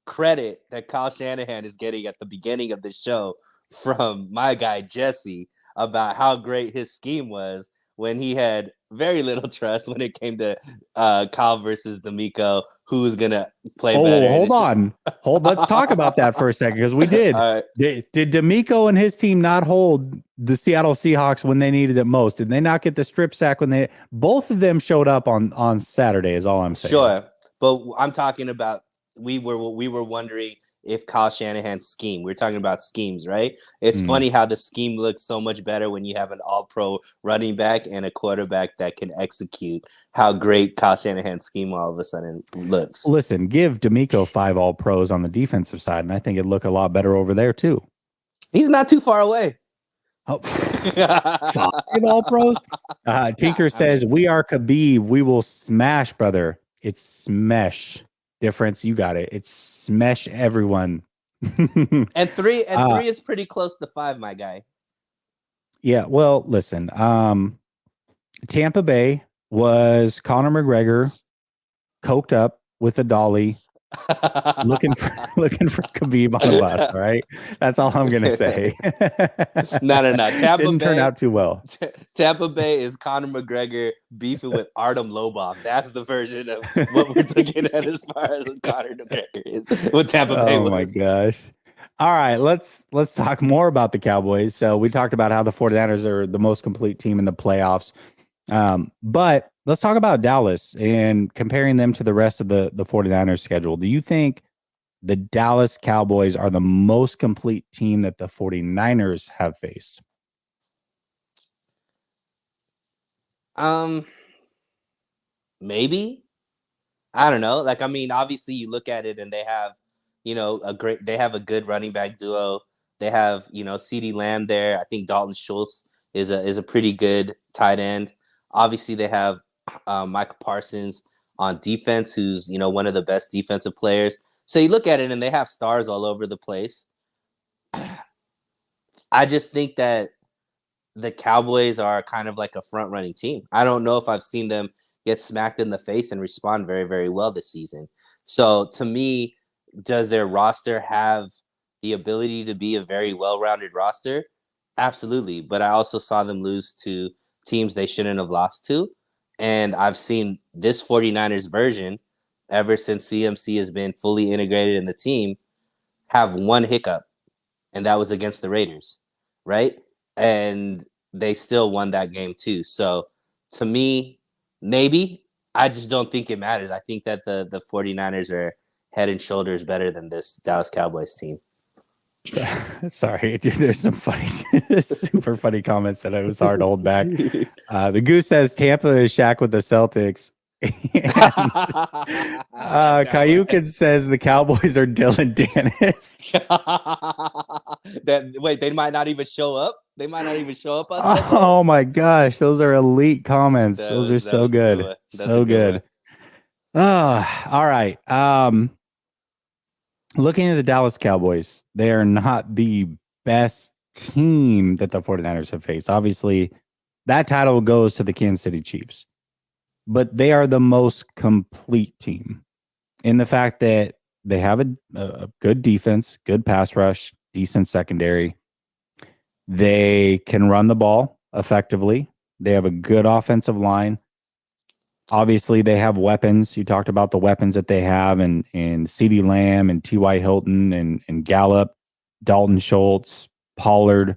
credit that Kyle Shanahan is getting at the beginning of the show from my guy Jesse about how great his scheme was when he had very little trust when it came to Kyle versus D'Amico, who's gonna play better. Hold on. Let's talk about that for a second, because we did. Right. Did D'Amico and his team not hold the Seattle Seahawks when they needed it most? Did they not get the strip sack when both of them showed up on Saturday, is all I'm saying. Sure. But I'm talking about we were wondering if Kyle Shanahan's scheme. We're talking about schemes, right? It's funny how the scheme looks so much better when you have an all-pro running back and a quarterback that can execute. How great Kyle Shanahan's scheme all of a sudden looks. Listen, give D'Amico 5 all-pros on the defensive side, and I think it'd look a lot better over there too. He's not too far away. Oh, 5 all-pros? Tinker says, we are Khabib. We will smash, brother. It's smash. Difference, you got it. It's smash everyone. and three is pretty close to 5, my guy. Yeah, well, listen. Tampa Bay was Conor McGregor coked up with a dolly, looking for Khabib on the bus. All right, that's all I'm gonna say. No. Tampa didn't Bay, turn out too well. Tampa Bay is Conor McGregor beefing with Artem Lobov. That's the version of what we're looking at as far as Conor McGregor is. What Tampa Bay was. Oh my gosh. All right, let's talk more about the Cowboys. So we talked about how the 49ers are the most complete team in the playoffs. But let's talk about Dallas and comparing them to the rest of the 49ers schedule. Do you think the Dallas Cowboys are the most complete team that the 49ers have faced? Maybe. I don't know. Like, I mean, obviously you look at it and they have, they have a good running back duo. They have, CeeDee Lamb there. I think Dalton Schultz is a pretty good tight end. Obviously they have Michael Parsons on defense, who's, one of the best defensive players. So you look at it and they have stars all over the place. I just think that the Cowboys are kind of like a front-running team. I don't know if I've seen them get smacked in the face and respond very, very well this season. So to me, does their roster have the ability to be a very well-rounded roster? Absolutely. But I also saw them lose to teams they shouldn't have lost to. And I've seen this 49ers version, ever since CMC has been fully integrated in the team, have one hiccup, and that was against the Raiders, right? And they still won that game too. So to me, maybe. I just don't think it matters. I think that the 49ers are head and shoulders better than this Dallas Cowboys team. Sorry, dude, there's some funny, super funny comments that it was hard to hold back. The Goose says Tampa is Shaq with the Celtics. And Kayukin says the Cowboys are Dylan Dennis. Wait, they might not even show up. They might not even show up on Sunday. Oh my gosh, those are elite comments. Those are so good. So good. All right. Looking at the Dallas Cowboys, they are not the best team that the 49ers have faced. Obviously, that title goes to the Kansas City Chiefs, but they are the most complete team in the fact that they have a good defense, good pass rush, decent secondary. They can run the ball effectively. They have a good offensive line. Obviously, they have weapons. You talked about the weapons that they have, and CeeDee Lamb and T.Y. Hilton and Gallup, Dalton Schultz, Pollard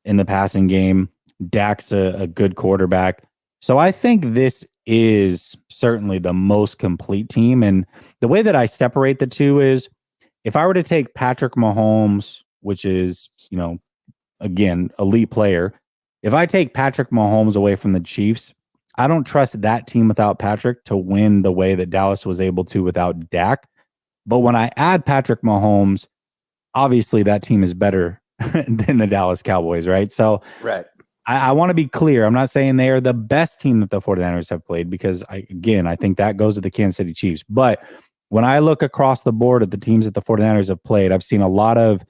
in the passing game. Dak's a good quarterback. So I think this is certainly the most complete team. And the way that I separate the two is if I were to take Patrick Mahomes, which is, again, elite player. If I take Patrick Mahomes away from the Chiefs, I don't trust that team without Patrick to win the way that Dallas was able to without Dak. But when I add Patrick Mahomes, obviously that team is better than the Dallas Cowboys, right? So right. I want to be clear. I'm not saying they are the best team that the 49ers have played because, I think that goes to the Kansas City Chiefs. But when I look across the board at the teams that the 49ers have played, I've seen a lot of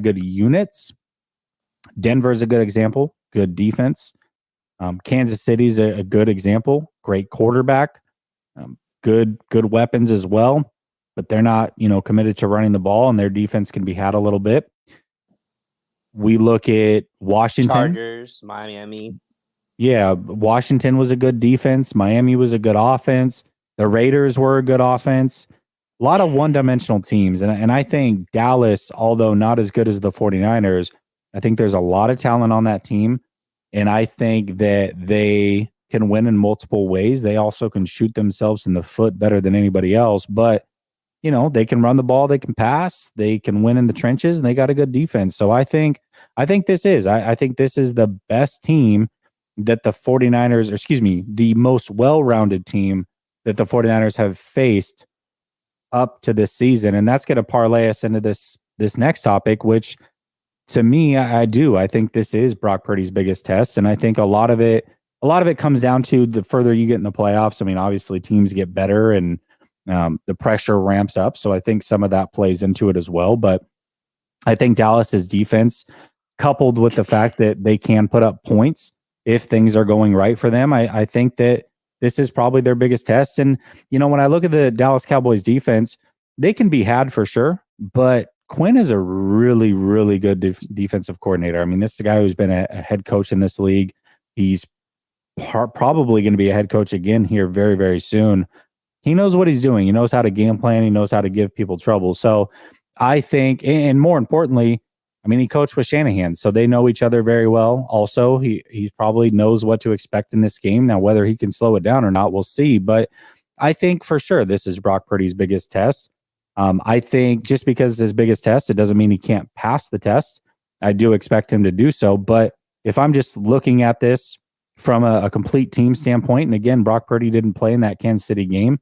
good units. Denver's a good example, good defense. Kansas City's a good example, great quarterback, good weapons as well, but they're not, committed to running the ball, and their defense can be had a little bit. We look at Washington. Chargers, Miami. Yeah, Washington was a good defense. Miami was a good offense. The Raiders were a good offense. A lot of one-dimensional teams. And I think Dallas, although not as good as the 49ers, I think there's a lot of talent on that team. And I think that they can win in multiple ways. They also can shoot themselves in the foot better than anybody else. But, they can run the ball, they can pass, they can win in the trenches, and they got a good defense. So I think this is the best team that the 49ers, the most well-rounded team that the 49ers have faced up to this season. And that's going to parlay us into this next topic, which to me, I think this is Brock Purdy's biggest test. And I think a lot of it comes down to the further you get in the playoffs. I mean, obviously teams get better and the pressure ramps up. So I think some of that plays into it as well. But I think Dallas's defense, coupled with the fact that they can put up points if things are going right for them, I think that this is probably their biggest test. And, when I look at the Dallas Cowboys defense, they can be had for sure, but Quinn is a really, really good defensive coordinator. I mean, this is a guy who's been a head coach in this league. He's probably going to be a head coach again here very, very soon. He knows what he's doing. He knows how to game plan. He knows how to give people trouble. So I think, and more importantly, I mean, he coached with Shanahan, so they know each other very well. Also, he probably knows what to expect in this game. Now, whether he can slow it down or not, we'll see. But I think for sure this is Brock Purdy's biggest test. I think just because it's his biggest test, it doesn't mean he can't pass the test. I do expect him to do so. But if I'm just looking at this from a complete team standpoint, and again, Brock Purdy didn't play in that Kansas City game,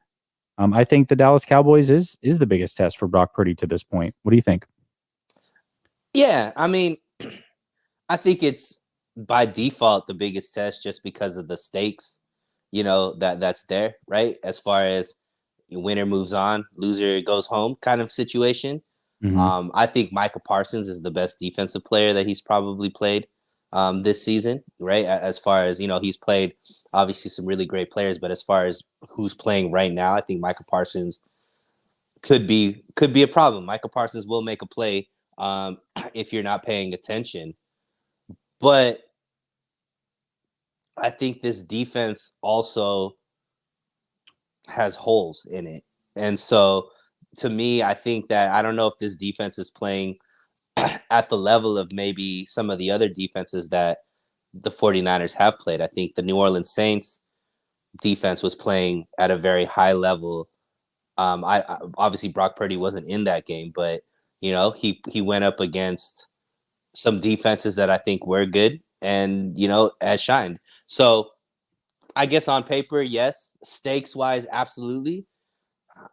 I think the Dallas Cowboys is the biggest test for Brock Purdy to this point. What do you think? Yeah, I mean, I think it's by default the biggest test just because of the stakes, that's there, right? As far as winner moves on, loser goes home kind of situation. Mm-hmm. I think Micah Parsons is the best defensive player that he's probably played this season, right? As far as, he's played obviously some really great players, but as far as who's playing right now, I think Micah Parsons could be a problem. Micah Parsons will make a play if you're not paying attention. But I think this defense also has holes in it. And so to me, I think that I don't know if this defense is playing at the level of maybe some of the other defenses that the 49ers have played. I think the New Orleans Saints defense was playing at a very high level. I obviously Brock Purdy wasn't in that game, but he went up against some defenses that I think were good and, has shined. So I guess on paper, yes. Stakes wise, absolutely.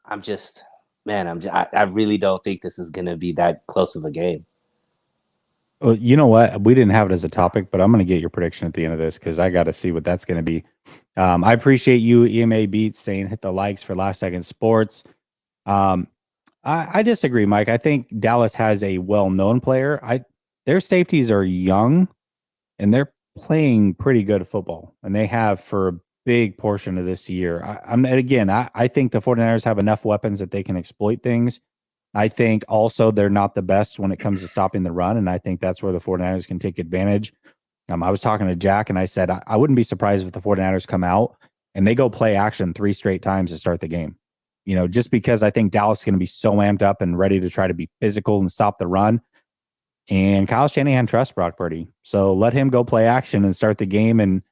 I'm just, man, I really don't think this is going to be that close of a game. Well, you know what? We didn't have it as a topic, but I'm going to get your prediction at the end of this because I got to see what that's going to be. I appreciate you, EMA Beats, saying hit the likes for Last Second Sports. Um, I disagree, Mike. I think Dallas has a well-known player. Their safeties are young, and they're playing pretty good football, and they have for a big portion of this year. I think the 49ers have enough weapons that they can exploit things. I think also they're not the best when it comes to stopping the run, and I think that's where the 49ers can take advantage. I was talking to Jack, and I said I wouldn't be surprised if the 49ers come out and they go play action 3 straight times to start the game. Just because I think Dallas is going to be so amped up and ready to try to be physical and stop the run. And Kyle Shanahan trusts Brock Purdy. So let him go play action and start the game and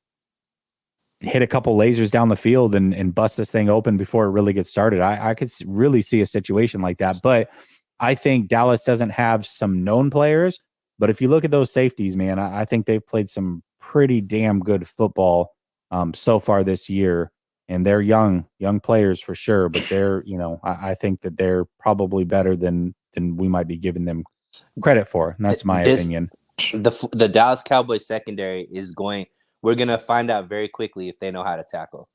hit a couple lasers down the field and bust this thing open before it really gets started. I could really see a situation like that. But I think Dallas doesn't have some known players. But if you look at those safeties, man, I think they've played some pretty damn good football so far this year. And they're young players for sure. But I think that they're probably better than we might be giving them credit for. And that's my opinion. The Dallas Cowboys secondary we're going to find out very quickly if they know how to tackle.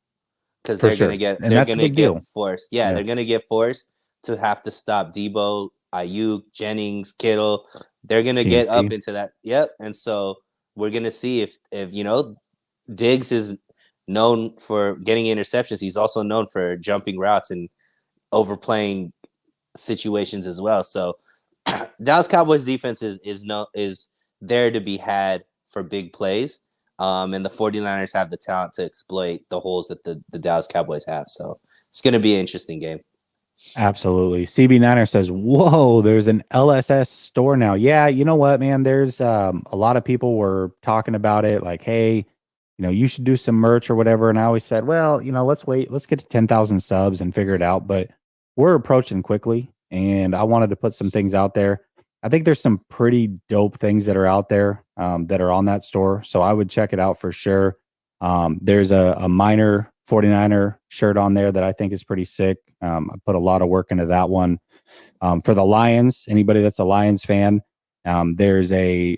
Because they're going to get forced. Yeah, they're going to get forced to have to stop Debo, Ayuk, Jennings, Kittle. They're going to get up into that. Yep. And so we're going to see if Diggs is known for getting interceptions. He's also known for jumping routes and overplaying situations as well. So Dallas Cowboys defense is there to be had for big plays. And the 49ers have the talent to exploit the holes that the Dallas Cowboys have. So it's going to be an interesting game. Absolutely. CB Niner says, whoa, there's an LSS store now. Yeah, you know what, man? There's a lot of people were talking about it like, hey, you should do some merch or whatever. And I always said, well, let's wait. Let's get to 10,000 subs and figure it out. But we're approaching quickly, and I wanted to put some things out there. I think there's some pretty dope things that are out there that are on that store. So I would check it out for sure. There's a minor 49er shirt on there that I think is pretty sick. I put a lot of work into that one. For the Lions, anybody that's a Lions fan, there's a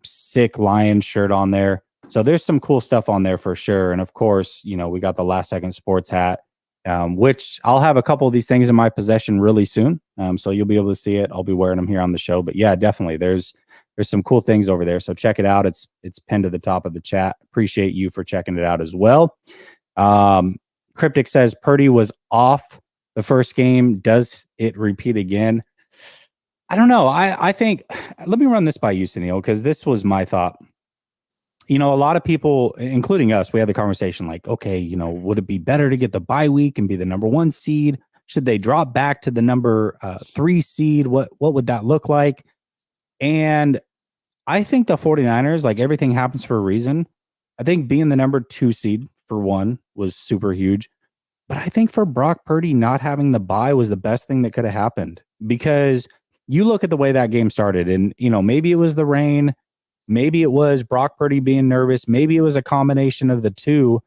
sick Lions shirt on there. So there's some cool stuff on there for sure. And of course, we got the Last Second Sports hat, which I'll have a couple of these things in my possession really soon. So you'll be able to see it. I'll be wearing them here on the show. But yeah, definitely there's some cool things over there. So check it out. It's pinned to the top of the chat. Appreciate you for checking it out as well. Cryptic says Purdy was off the first game. Does it repeat again? I don't know. I think, let me run this by you, Suneil, because this was my thought. A lot of people, including us, we had the conversation like, okay, would it be better to get the bye week and be the number 1 seed? Should they drop back to the number 3 seed? What would that look like? And I think the 49ers, like everything happens for a reason. I think being the number 2 seed for one was super huge. But I think for Brock Purdy, not having the bye was the best thing that could have happened, because you look at the way that game started and, maybe it was the rain. Maybe it was Brock Purdy being nervous. Maybe it was a combination of the two.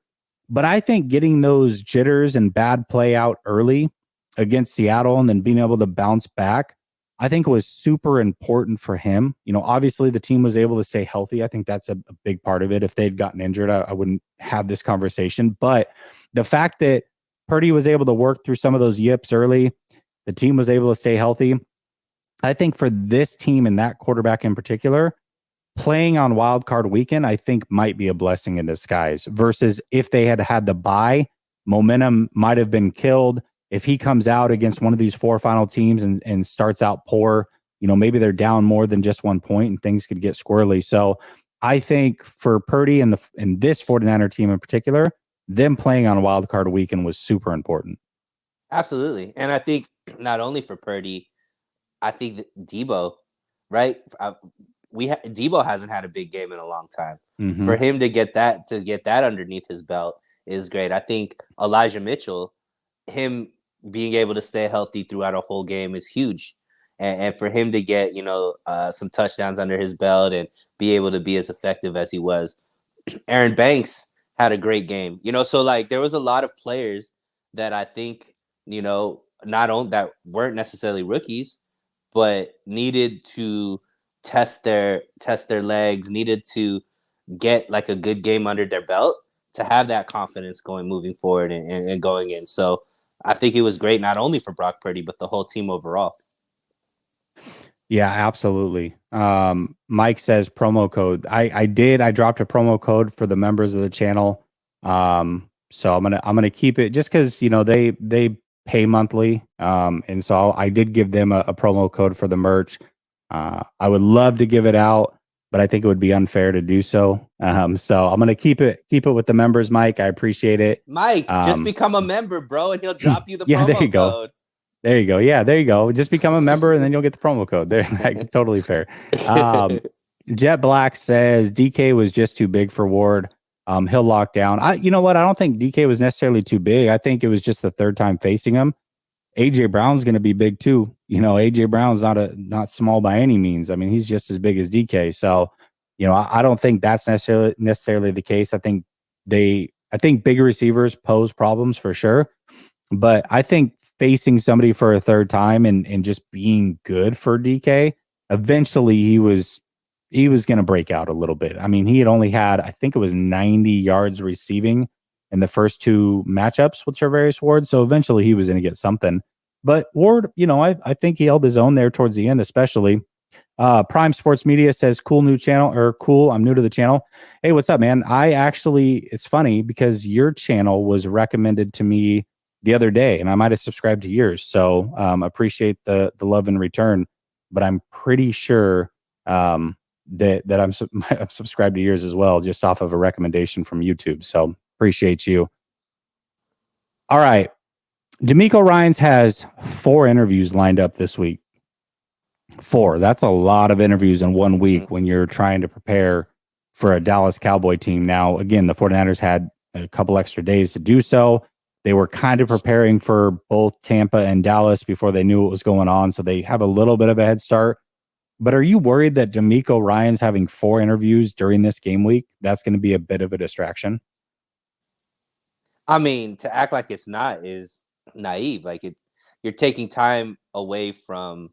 But I think getting those jitters and bad play out early against Seattle and then being able to bounce back, I think was super important for him. Obviously the team was able to stay healthy. I think that's a big part of it. If they'd gotten injured, I wouldn't have this conversation. But the fact that Purdy was able to work through some of those yips early, the team was able to stay healthy. I think for this team and that quarterback in particular, playing on wild card weekend, I think might be a blessing in disguise versus if they had had the bye, momentum might have been killed. If he comes out against one of these 4 final teams and starts out poor, maybe they're down more than just 1 point and things could get squirrely. So I think for Purdy and this 49er team in particular, them playing on a wild card weekend was super important. Absolutely. And I think not only for Purdy, I think that Debo, right? Debo hasn't had a big game in a long time. Mm-hmm. For him to get that underneath his belt is great. I think Elijah Mitchell, him being able to stay healthy throughout a whole game is huge. and for him to get, some touchdowns under his belt and be able to be as effective as he was. Aaron Banks had a great game, so like there was a lot of players that I think, not only that weren't necessarily rookies, but needed to test their legs, needed to get like a good game under their belt to have that confidence moving forward and going in. So I think it was great, not only for Brock Purdy, but the whole team overall. Yeah, absolutely. Mike says promo code. I dropped a promo code for the members of the channel. So I'm gonna keep it just because they pay monthly. And so I did give them a promo code for the merch. I would love to give it out, but I think it would be unfair to do so. So I'm gonna keep it with the members, Mike. I appreciate it. Mike, just become a member, bro, and he'll drop you the yeah, promo there you code. Go. There you go. Yeah, there you go. Just become a member and then you'll get the promo code. There, totally fair. Jet Black says DK was just too big for Ward. He'll lock down. You know what? I don't think DK was necessarily too big. I think it was just the third time facing him. AJ Brown's going to be big too. AJ Brown's not small by any means. I mean, he's just as big as DK. So, I don't think that's necessarily the case. I think bigger receivers pose problems for sure. But I think facing somebody for a third time and just being good for DK, eventually he was going to break out a little bit. I mean, he had only had, I think it was 90 yards receiving in the first two matchups with Charvarius Ward. So eventually he was going to get something. But Ward, I think he held his own there towards the end, especially. Prime Sports Media says, cool new channel, or cool, I'm new to the channel. Hey, what's up, man? It's funny because your channel was recommended to me the other day, and I might have subscribed to yours. So appreciate the love in return. But I'm pretty sure that I'm subscribed to yours as well, just off of a recommendation from YouTube. So appreciate you. All right. DeMeco Ryans has 4 interviews lined up this week. 4. That's a lot of interviews in 1 week when you're trying to prepare for a Dallas Cowboy team. Now, again, the 49ers had a couple extra days to do so. They were kind of preparing for both Tampa and Dallas before they knew what was going on. So they have a little bit of a head start. But are you worried that DeMeco Ryans having 4 interviews during this game week, that's going to be a bit of a distraction? I mean, to act like it's not is naive. Like you're taking time away from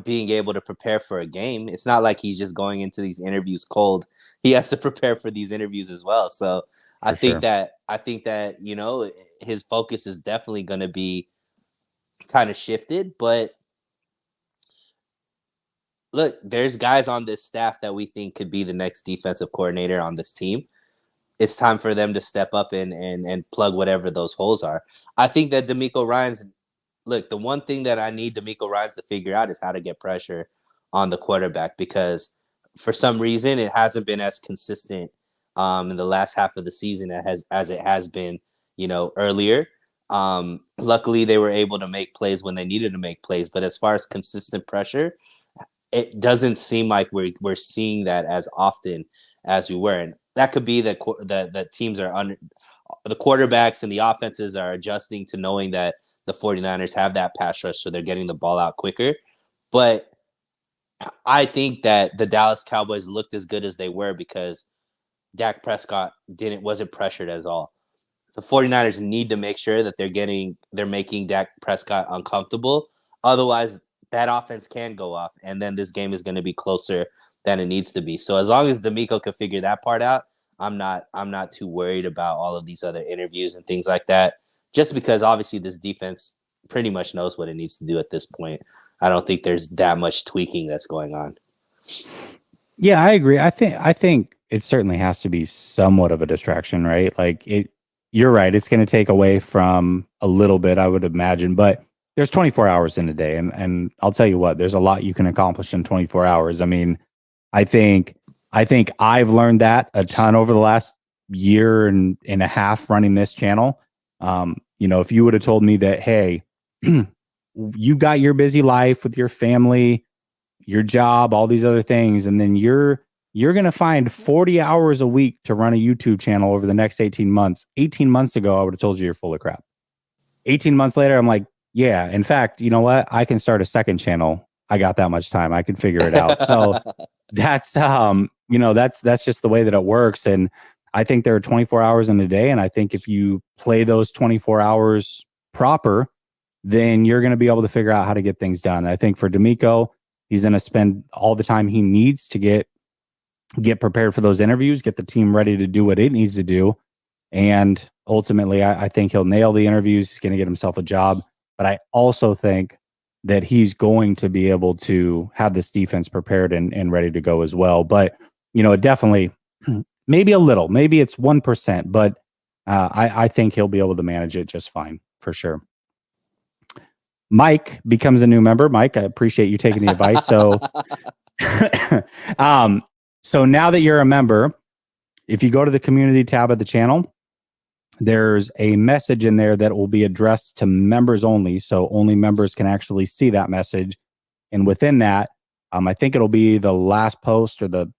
being able to prepare for a game. It's not like he's just going into these interviews cold. He has to prepare for these interviews as well. So I think that his focus is definitely going to be kind of shifted. But look, there's guys on this staff that we think could be the next defensive coordinator on this team. It's time for them to step up and plug whatever those holes are. I think that DeMeco Ryans, look, the one thing that I need DeMeco Ryans to figure out is how to get pressure on the quarterback, because for some reason it hasn't been as consistent in the last half of the season as it has been, earlier. Luckily, they were able to make plays when they needed to make plays, but as far as consistent pressure, it doesn't seem like we're seeing that as often as we were. And that could be that the teams are under, the quarterbacks and the offenses are adjusting to knowing that the 49ers have that pass rush, so they're getting the ball out quicker. But I think that the Dallas Cowboys looked as good as they were because Dak Prescott wasn't pressured at all. The 49ers need to make sure that they're making Dak Prescott uncomfortable. Otherwise, that offense can go off, and then this game is going to be closer than it needs to be. So as long as DeMeco can figure that part out, I'm not too worried about all of these other interviews and things like that. Just because obviously this defense pretty much knows what it needs to do at this point. I don't think there's that much tweaking that's going on. Yeah, I agree. I think it certainly has to be somewhat of a distraction, right? Like you're right. It's going to take away from a little bit, I would imagine, but there's 24 hours in a day. And I'll tell you what, there's a lot you can accomplish in 24 hours. I mean, I think I've learned that a ton over the last year and a half running this channel. If you would have told me that, hey, you got your busy life with your family, your job, all these other things, and then you're going to find 40 hours a week to run a YouTube channel over the next 18 months. 18 months ago, I would have told you you're full of crap. 18 months later, I'm like, Yeah. In fact, you know what? I can start a second channel. I got that much time. I can figure it out. So that's that's just the way that it works. And I think there are 24 hours in a day. And I think if you play those 24 hours proper, then you're going to be able to figure out how to get things done. I think for D'Amico, he's going to spend all the time he needs to get prepared for those interviews, get the team ready to do what it needs to do. And ultimately, I think he'll nail the interviews. He's going to get himself a job. But I also think that he's going to be able to have this defense prepared and ready to go as well. But, definitely maybe a little, maybe it's 1%, but I think he'll be able to manage it just fine for sure. Mike becomes a new member. Mike, I appreciate you taking the advice. So, so now that you're a member, if you go to the community tab of the channel, there's a message in there that will be addressed to members only. So only members can actually see that message. And within that, I think it'll be the last post or the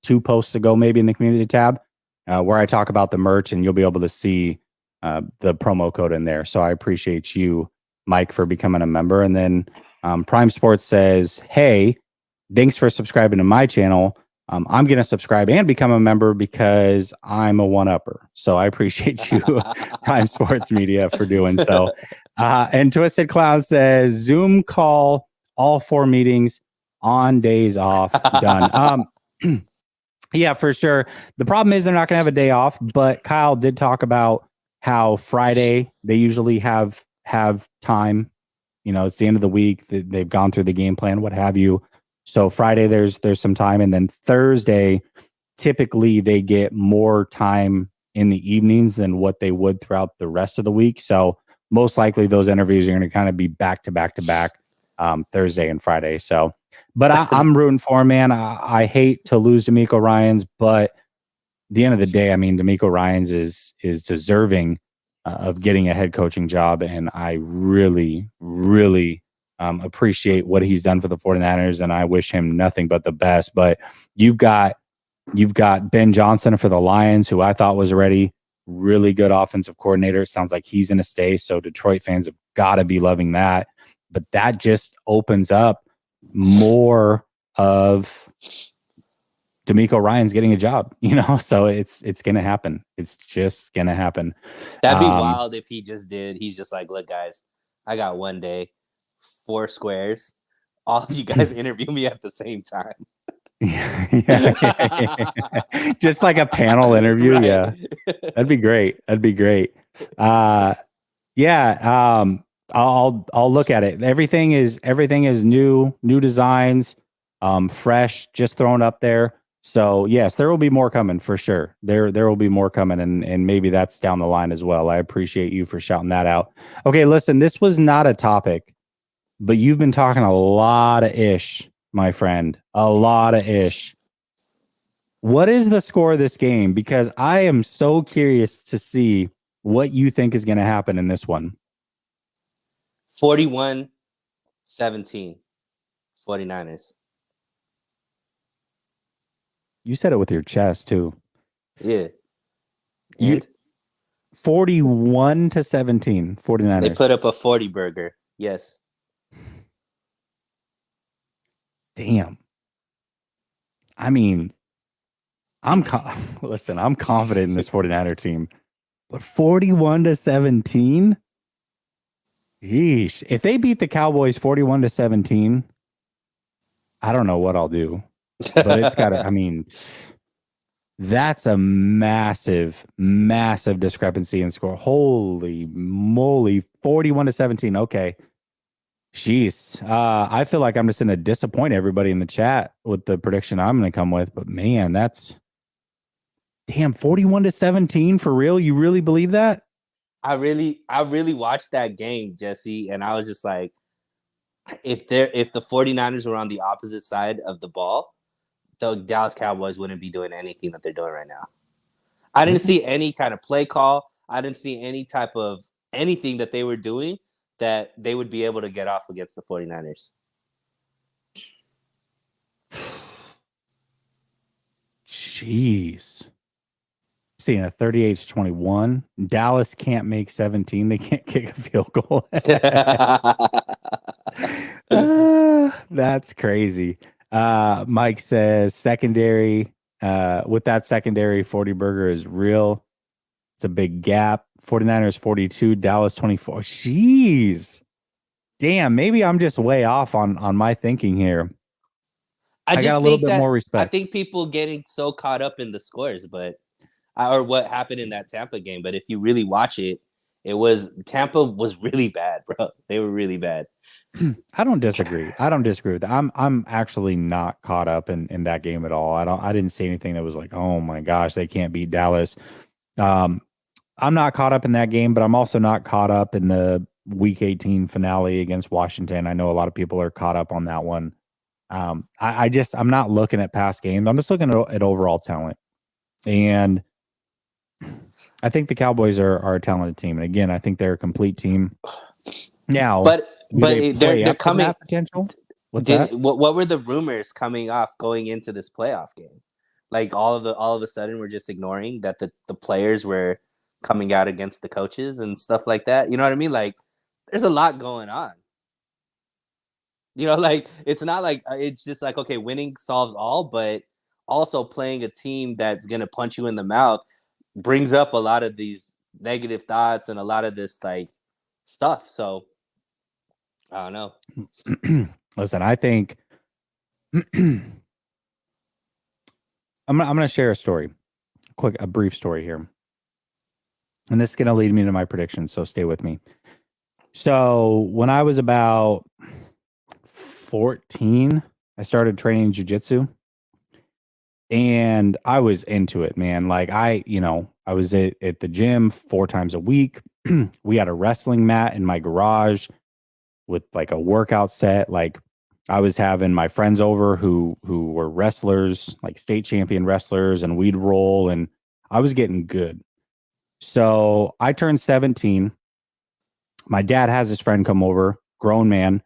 2 posts ago, maybe in the community tab, where I talk about the merch, and you'll be able to see the promo code in there. So I appreciate you, Mike, for becoming a member. And then Prime Sports says, hey, thanks for subscribing to my channel. I'm going to subscribe and become a member because I'm a one-upper. So I appreciate you, Prime Sports Media, for doing so. And Twisted Clown says, Zoom call, all 4 meetings on days off, done. Yeah, for sure. The problem is they're not going to have a day off, but Kyle did talk about how Friday they usually have time. It's the end of the week. They've gone through the game plan, what have you. So Friday there's some time, and then Thursday typically they get more time in the evenings than what they would throughout the rest of the week. So most likely those interviews are going to kind of be back to back Thursday and Friday. So, but I'm rooting for him, man. I hate to lose D'Amico Ryans, but at the end of the day, I mean, D'Amico Ryans is deserving of getting a head coaching job, and I really, really appreciate what he's done for the 49ers, and I wish him nothing but the best. But you've got Ben Johnson for the Lions, who I thought was already really good offensive coordinator. It sounds like he's going to stay, so Detroit fans have got to be loving that. But that just opens up more of D'Amico Ryans getting a job, so it's going to happen. It's just going to happen. That'd be wild if he just did. He's just like, look, guys, I got 1 day, 4 squares. All of you guys interview me at the same time. Yeah. Just like a panel interview. Right. Yeah. That'd be great. Yeah. I'll look at it. Everything is new designs, fresh, just thrown up there. So yes, there will be more coming for sure. There will be more coming, and maybe that's down the line as well. I appreciate you for shouting that out. Okay, listen, this was not a topic, but you've been talking a lot of ish, my friend. A lot of ish. What is the score of this game? Because I am so curious to see what you think is going to happen in this one. 41-17, 49ers. You said it with your chest too. Yeah. 41-17, 49ers. They put up a 40 burger. Yes. Damn. I mean, I'm confident in this 49er team. But 41-17? Yeesh. If they beat the Cowboys 41-17, I don't know what I'll do. But it's got to, I mean, that's a massive, massive discrepancy in score. Holy moly, 41-17. Okay. Jeez. I feel like I'm just going to disappoint everybody in the chat with the prediction I'm going to come with. But man, that's damn 41-17 for real. You really believe that? I really watched that game, Jesse, and I was just like, if the 49ers were on the opposite side of the ball, the Dallas Cowboys wouldn't be doing anything that they're doing right now. I didn't see any kind of play call. I didn't see any type of anything that they were doing that they would be able to get off against the 49ers. Jeez. seeing a 38-21. Dallas can't make 17. They can't kick a field goal. That's crazy. Mike says secondary. With that secondary, 40 burger is real. It's a big gap. 49ers 42, Dallas 24. Jeez. Damn, maybe I'm just way off on my thinking here. I got a little bit more respect. I think people getting so caught up in the scores, but or what happened in that Tampa game. But if you really watch it, Tampa was really bad, bro. They were really bad. I don't disagree with that. I'm actually not caught up in that game at all. I didn't see anything that was like, oh my gosh, they can't beat Dallas. I'm not caught up in that game, but I'm also not caught up in the Week 18 finale against Washington. I know a lot of people are caught up on that one. I'm not looking at past games. I'm just looking at overall talent. And I think the Cowboys are a talented team. And again, I think they're a complete team. Now, but they're coming. Potential. What were the rumors coming off going into this playoff game? Like all of a sudden, we're just ignoring that the players were coming out against the coaches and stuff like that. You know what I mean? Like, there's a lot going on. You know, like it's not like it's just like, okay, winning solves all, but also playing a team that's gonna punch you in the mouth brings up a lot of these negative thoughts and a lot of this like stuff. So I don't know. Listen, I think I'm gonna share a story, a brief story here, and this is gonna lead me to my predictions. So stay with me. So when I was about 14, I started training jiu-jitsu, and I was into it, man. Like I was at the gym 4 times a week. We had a wrestling mat in my garage with like a workout set. Like I was having my friends over who were wrestlers, like state champion wrestlers, and we'd roll, and I was getting good. So I turned 17. My dad has his friend come over, grown man.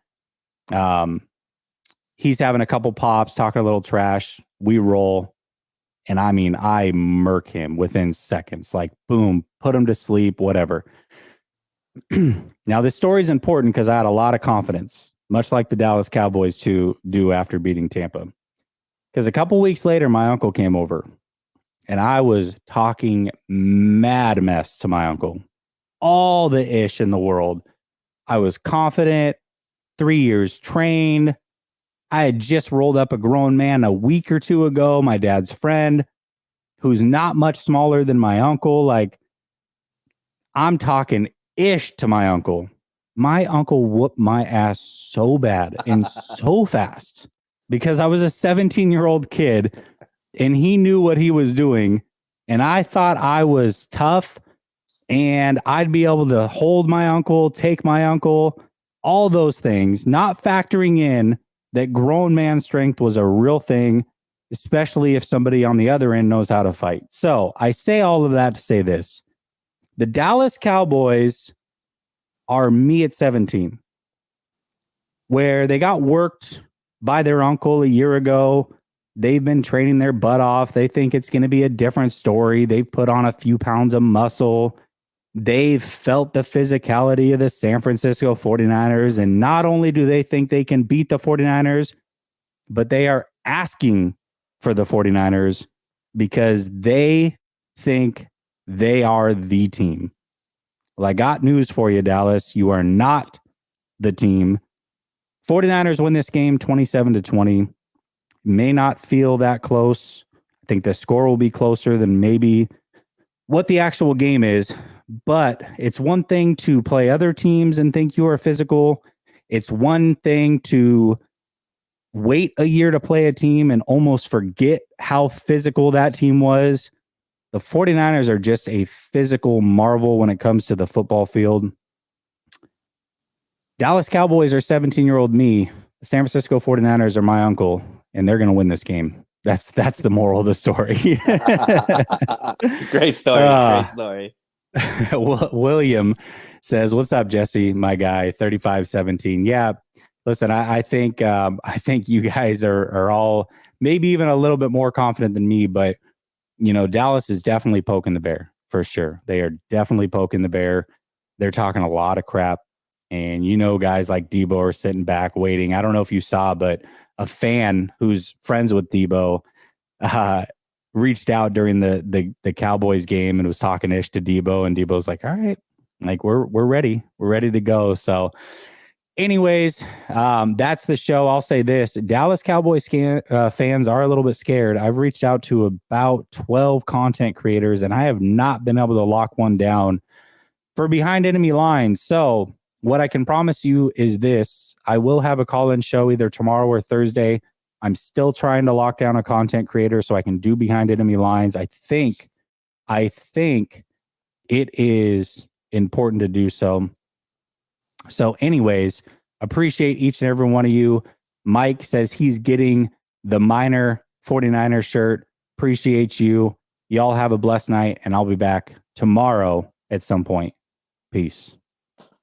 He's having a couple pops, talking a little trash. We roll. And I mean, I murk him within seconds, like boom, put him to sleep, whatever. Now, this story is important because I had a lot of confidence, much like the Dallas Cowboys do after beating Tampa. Because a couple weeks later, my uncle came over and I was talking mad mess to my uncle. All the ish in the world. I was confident, 3 years trained. I had just rolled up a grown man a week or two ago, my dad's friend, who's not much smaller than my uncle. Like, I'm talking ish to my uncle. My uncle whooped my ass so bad and so fast because I was a 17-year-old kid and he knew what he was doing. And I thought I was tough and I'd be able to hold my uncle, take my uncle, all those things, not factoring in that grown man strength was a real thing, especially if somebody on the other end knows how to fight. So I say all of that to say this. The Dallas Cowboys are me at 17, where they got worked by their uncle a year ago. They've been training their butt off. They think it's going to be a different story. They've put on a few pounds of muscle. They've felt the physicality of the San Francisco 49ers. And not only do they think they can beat the 49ers, but they are asking for the 49ers because they think they are the team. Well, I got news for you, Dallas. You are not the team. 49ers win this game 27-20. May not feel that close. I think the score will be closer than maybe what the actual game is. But it's one thing to play other teams and think you are physical. It's one thing to wait a year to play a team and almost forget how physical that team was. The 49ers are just a physical marvel when it comes to the football field. Dallas Cowboys are 17-year-old me. The San Francisco 49ers are my uncle, and they're going to win this game. That's the moral of the story. Great story. Great story. William says, "What's up, Jesse? My guy, 35-17. Yeah, listen, I think you guys are all maybe even a little bit more confident than me, but Dallas is definitely poking the bear for sure. They are definitely poking the bear. They're talking a lot of crap. And, guys like Debo are sitting back waiting. I don't know if you saw, but a fan who's friends with Debo reached out during the Cowboys game and was talking ish to Debo. And Debo's like, all right, like we're ready. We're ready to go. So anyways, that's the show. I'll say this. Dallas Cowboys fans are a little bit scared. I've reached out to about 12 content creators, and I have not been able to lock one down for behind enemy lines. So what I can promise you is this. I will have a call-in show either tomorrow or Thursday. I'm still trying to lock down a content creator so I can do behind enemy lines. I think it is important to do so. So anyways, appreciate each and every one of you. Mike says he's getting the minor 49er shirt. Appreciate you. Y'all have a blessed night, and I'll be back tomorrow at some point. Peace.